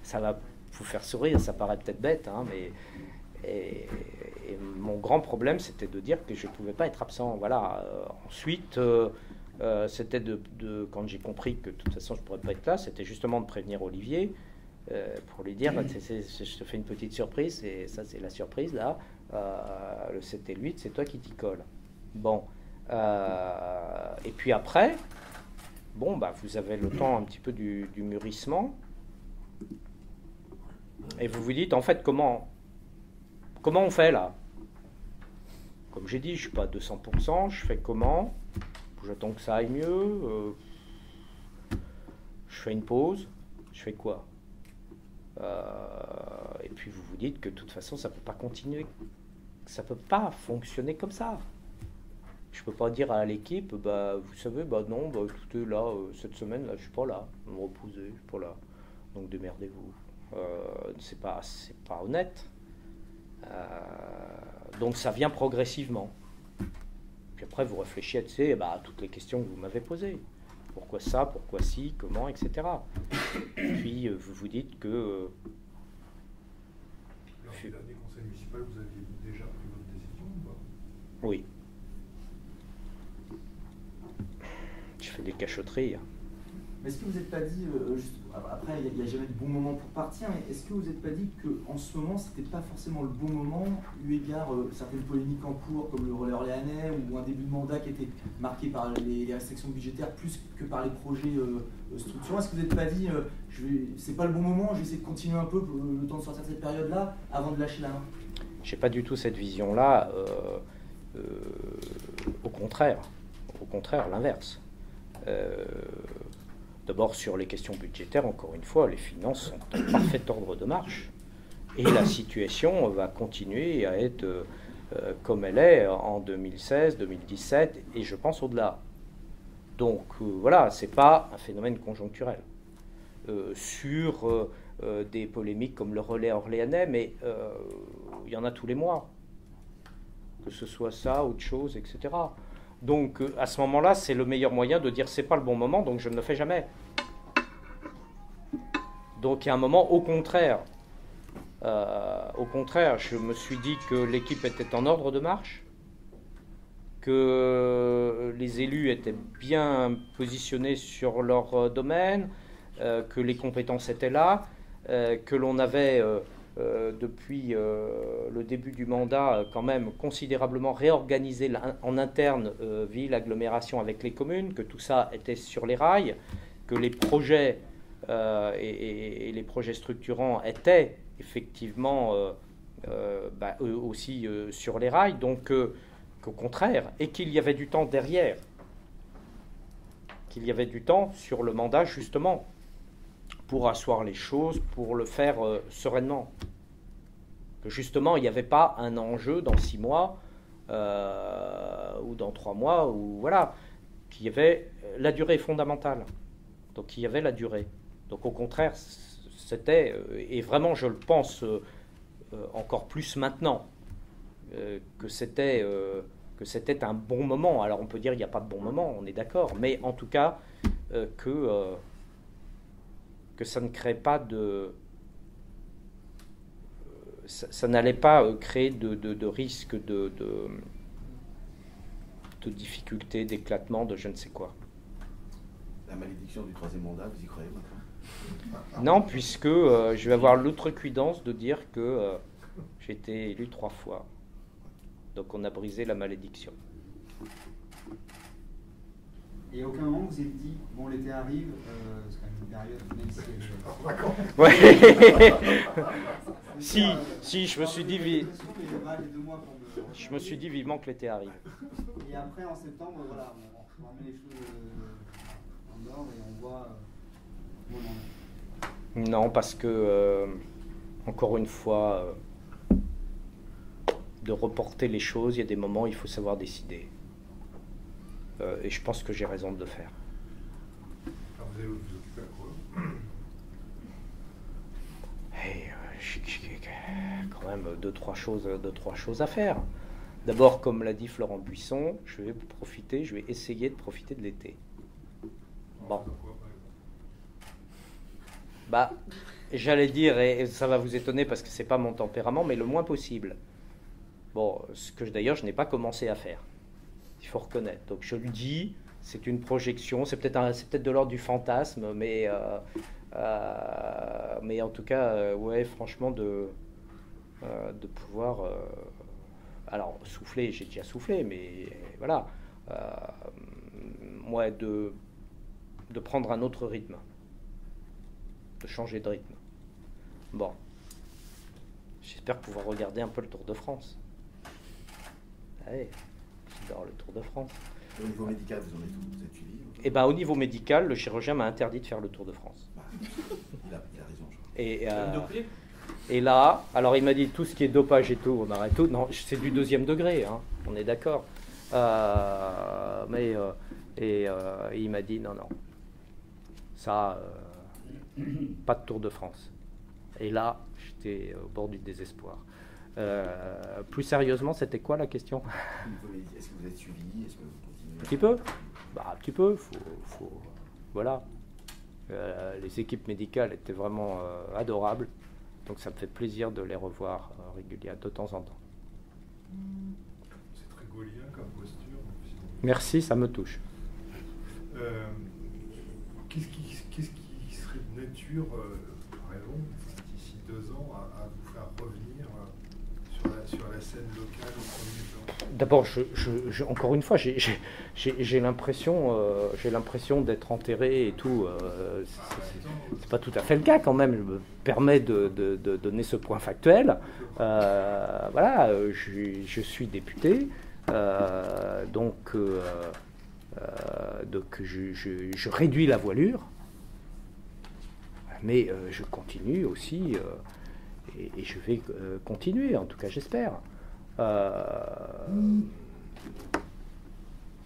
Ça va vous faire sourire, ça paraît peut-être bête, hein, mais et mon grand problème, c'était de dire que je ne pouvais pas être absent. Voilà. Ensuite, c'était quand j'ai compris que de toute façon je ne pourrais pas être là, c'était justement de prévenir Olivier pour lui dire je te fais une petite surprise, et ça c'est la surprise là, le 7 et le 8 c'est toi qui t'y colle. Bon, et puis après, bon bah vous avez le temps un petit peu du mûrissement, et vous vous dites en fait comment on fait là. Comme j'ai dit, je suis pas à 200%, je fais comment? J'attends que ça aille mieux, je fais une pause, je fais quoi? Et puis vous vous dites que de toute façon ça peut pas continuer, ça peut pas fonctionner comme ça. Je peux pas dire à l'équipe, bah vous savez, bah non, bah écoutez là, cette semaine là je suis pas là, vous me reposez, je suis pas là, donc démerdez-vous. C'est pas honnête. Donc ça vient progressivement. Puis après vous réfléchissez à toutes les questions que vous m'avez posées. Pourquoi ça, pourquoi si, comment, etc. Puis vous vous dites que... Lors du dernier conseil municipal, vous aviez déjà pris votre décision ou pas? Oui. Je fais des cachotteries. Mais est-ce que vous n'êtes pas dit, après il n'y a jamais de bon moment pour partir, mais est-ce que vous n'êtes pas dit qu'en ce moment c'était pas forcément le bon moment, eu égard certaines polémiques en cours comme le relais orléanais ou un début de mandat qui était marqué par les restrictions budgétaires plus que par les projets structurants? Est-ce que vous n'êtes pas dit, c'est pas le bon moment, je vais essayer de continuer un peu pour le temps de sortir de cette période-là avant de lâcher la main? J'ai pas du tout cette vision-là, au contraire, l'inverse. D'abord, sur les questions budgétaires, encore une fois, les finances sont en parfait ordre de marche. Et la situation va continuer à être comme elle est en 2016, 2017, et je pense au-delà. Donc voilà, ce n'est pas un phénomène conjoncturel. Sur des polémiques comme le relais orléanais, mais il y en a tous les mois. Que ce soit ça, autre chose, etc. Donc à ce moment-là, c'est le meilleur moyen de dire c'est pas le bon moment, donc je ne le fais jamais. Donc il y a un moment, au contraire, je me suis dit que l'équipe était en ordre de marche, que les élus étaient bien positionnés sur leur domaine, que les compétences étaient là, que l'on avait depuis le début du mandat quand même considérablement réorganisé en interne ville, agglomération avec les communes, que tout ça était sur les rails, que les projets et les projets structurants étaient effectivement eux aussi sur les rails, donc qu'au contraire, et qu'il y avait du temps derrière, qu'il y avait du temps sur le mandat justement pour asseoir les choses, pour le faire sereinement. Que justement, il n'y avait pas un enjeu dans 6 mois ou dans 3 mois, ou voilà, qu'il y avait la durée fondamentale. Donc il y avait la durée. Donc au contraire, c'était, et vraiment je le pense encore plus maintenant, que c'était un bon moment. Alors on peut dire qu'il n'y a pas de bon moment, on est d'accord, mais en tout cas que ça ne crée pas de... Ça n'allait pas créer de risque de difficultés, d'éclatement, de je ne sais quoi. La malédiction du troisième mandat, vous y croyez maintenant? Non, puisque je vais avoir l'outrecuidance de dire que j'ai été élu 3 fois. Donc on a brisé la malédiction. Et à aucun moment vous êtes dit, bon, l'été arrive, c'est quand même une période, même si elle... si, je me suis dit vivement que l'été arrive. Et après, en septembre, voilà, on remet les choses en ordre et on voit où on en est. Non, parce que, encore une fois, de reporter les choses, il y a des moments où il faut savoir décider. Et je pense que j'ai raison de le faire. Alors vous allez vous occuper à quoi? J'ai quand même deux, trois choses à faire. D'abord, comme l'a dit Florent Buisson, je vais essayer de profiter de l'été. Bon. Bah, j'allais dire, et ça va vous étonner parce que c'est pas mon tempérament, mais le moins possible. Bon, ce que d'ailleurs je n'ai pas commencé à faire. Il faut reconnaître. Donc je le dis, c'est une projection, c'est peut-être de l'ordre du fantasme, mais en tout cas, ouais, franchement, de pouvoir... alors, souffler, j'ai déjà soufflé, mais voilà. Moi, de prendre un autre rythme. De changer de rythme. Bon. J'espère pouvoir regarder un peu le Tour de France. Allez. J'adore le Tour de France. Au niveau médical, vous en êtes où? Vous êtes suivi? Eh bien, au niveau médical, le chirurgien m'a interdit de faire le Tour de France. Bah, il a raison, je crois. Et là, alors il m'a dit tout ce qui est dopage et tout, on arrête tout. Non, c'est du 2e degré, hein, on est d'accord. Il m'a dit non, ça, pas de Tour de France. Et là, j'étais au bord du désespoir. Plus sérieusement, c'était quoi la question? Est-ce que vous êtes suivi? Est-ce que vous continuez? Un petit peu. Bah, un petit peu. Voilà. Les équipes médicales étaient vraiment adorables. Donc ça me fait plaisir de les revoir régulièrement, de temps en temps. C'est très gaulien comme posture. Merci, ça me touche. Qu'est-ce qui serait de nature, par exemple, d'ici 2 ans, à vous faire revenir sur la scène locale au premier plan? D'abord, encore une fois, j'ai l'impression d'être enterré et tout. C'est pas tout à fait le cas quand même. Je me permets de donner ce point factuel. Voilà, je suis député, donc je réduis la voilure, mais je continue aussi, et je vais continuer, en tout cas j'espère.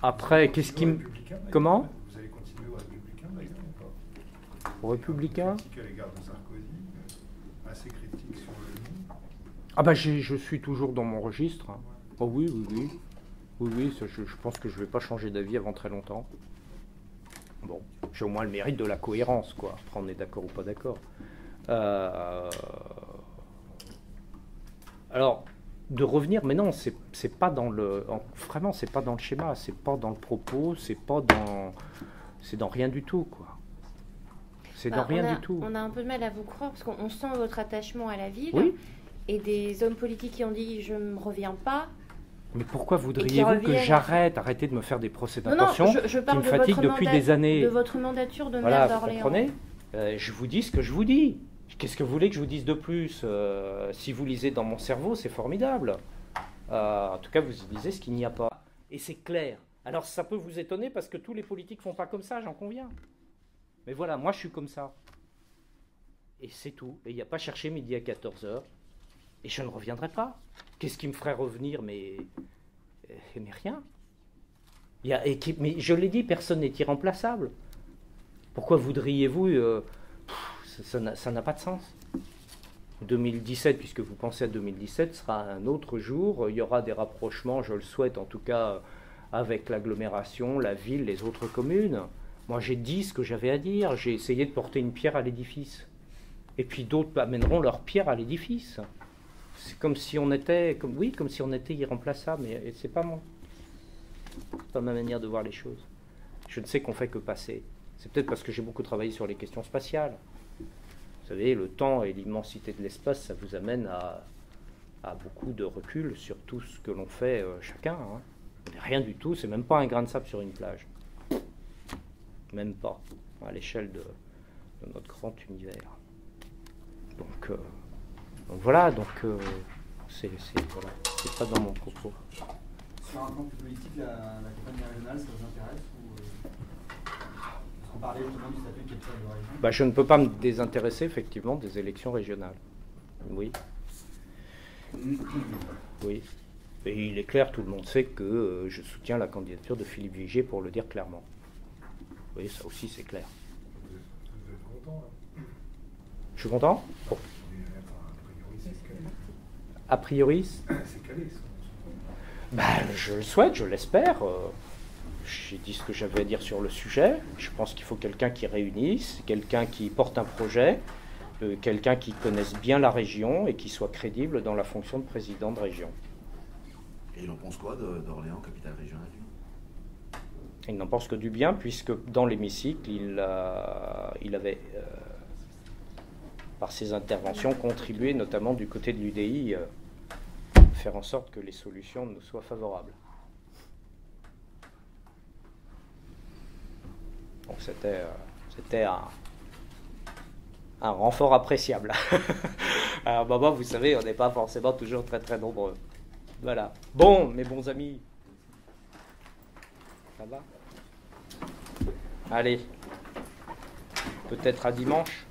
Après, qu'est-ce qui me... Comment? Vous allez continuer aux Républicains d'ailleurs ou pas? Aux Républicains? Critique à l'égard de Sarkozy, assez critique sur le nom. Ah bah je suis toujours dans mon registre. Hein. Oh oui, ça, je pense que je ne vais pas changer d'avis avant très longtemps. Bon, j'ai au moins le mérite de la cohérence, quoi. Après, on est d'accord ou pas d'accord. Alors... de revenir, mais non, c'est pas dans le... Vraiment, c'est pas dans le schéma, c'est pas dans le propos, c'est dans rien du tout, quoi. C'est dans rien du tout. On a un peu de mal à vous croire, parce qu'on sent votre attachement à la ville, oui. Et des hommes politiques qui ont dit « je ne reviens pas ». Mais pourquoi voudriez-vous que j'arrête? Arrêtez de me faire des procès d'intention je parle qui me fatiguent depuis des années. De votre mandature de voilà, maire d'Orléans. Vous comprenez? Je vous dis ce que je vous dis. Qu'est-ce que vous voulez que je vous dise de plus? Si vous lisez dans mon cerveau, c'est formidable. En tout cas, vous y lisez ce qu'il n'y a pas. Et c'est clair. Alors, ça peut vous étonner parce que tous les politiques ne font pas comme ça, j'en conviens. Mais voilà, moi, je suis comme ça. Et c'est tout. Et il n'y a pas cherché midi à 14h. Et je ne reviendrai pas. Qu'est-ce qui me ferait revenir? Mais rien. Mais je l'ai dit, personne n'est irremplaçable. Pourquoi voudriez-vous... ça n'a pas de sens. 2017, puisque vous pensez à 2017, sera un autre jour. Il y aura des rapprochements, je le souhaite en tout cas, avec l'agglomération, la ville, les autres communes. Moi, j'ai dit ce que j'avais à dire. J'ai essayé de porter une pierre à l'édifice. Et puis d'autres amèneront leur pierre à l'édifice. C'est comme si on était, comme si on était irremplaçable, mais c'est pas mon. C'est pas ma manière de voir les choses. Je ne sais qu'on fait que passer. C'est peut-être parce que j'ai beaucoup travaillé sur les questions spatiales. Vous savez, le temps et l'immensité de l'espace, ça vous amène à beaucoup de recul sur tout ce que l'on fait chacun. Hein. Rien du tout, c'est même pas un grain de sable sur une plage. Même pas, à l'échelle de notre grand univers. Donc voilà, c'est pas dans mon propos. Sur un plan plus politique, la campagne régionale, ça vous intéresse on parlait justement du statut de capitale de région. Je ne peux pas me désintéresser effectivement des élections régionales. Oui. Oui. Et il est clair, tout le monde sait que je soutiens la candidature de Philippe Vigier, pour le dire clairement. Oui, ça aussi c'est clair. Vous êtes content là? Je suis content? Bon. A priori, c'est calé. Je le souhaite, je l'espère. J'ai dit ce que j'avais à dire sur le sujet. Je pense qu'il faut quelqu'un qui réunisse, quelqu'un qui porte un projet, quelqu'un qui connaisse bien la région et qui soit crédible dans la fonction de président de région. Et il en pense quoi d'Orléans, capitale régionale? Il n'en pense que du bien, puisque dans l'hémicycle, il avait, par ses interventions, contribué, notamment du côté de l'UDI, faire en sorte que les solutions nous soient favorables. Donc c'était un renfort appréciable. À un moment, vous savez, on n'est pas forcément toujours très très nombreux. Voilà. Bon, mes bons amis. Ça va? Allez. Peut-être à dimanche.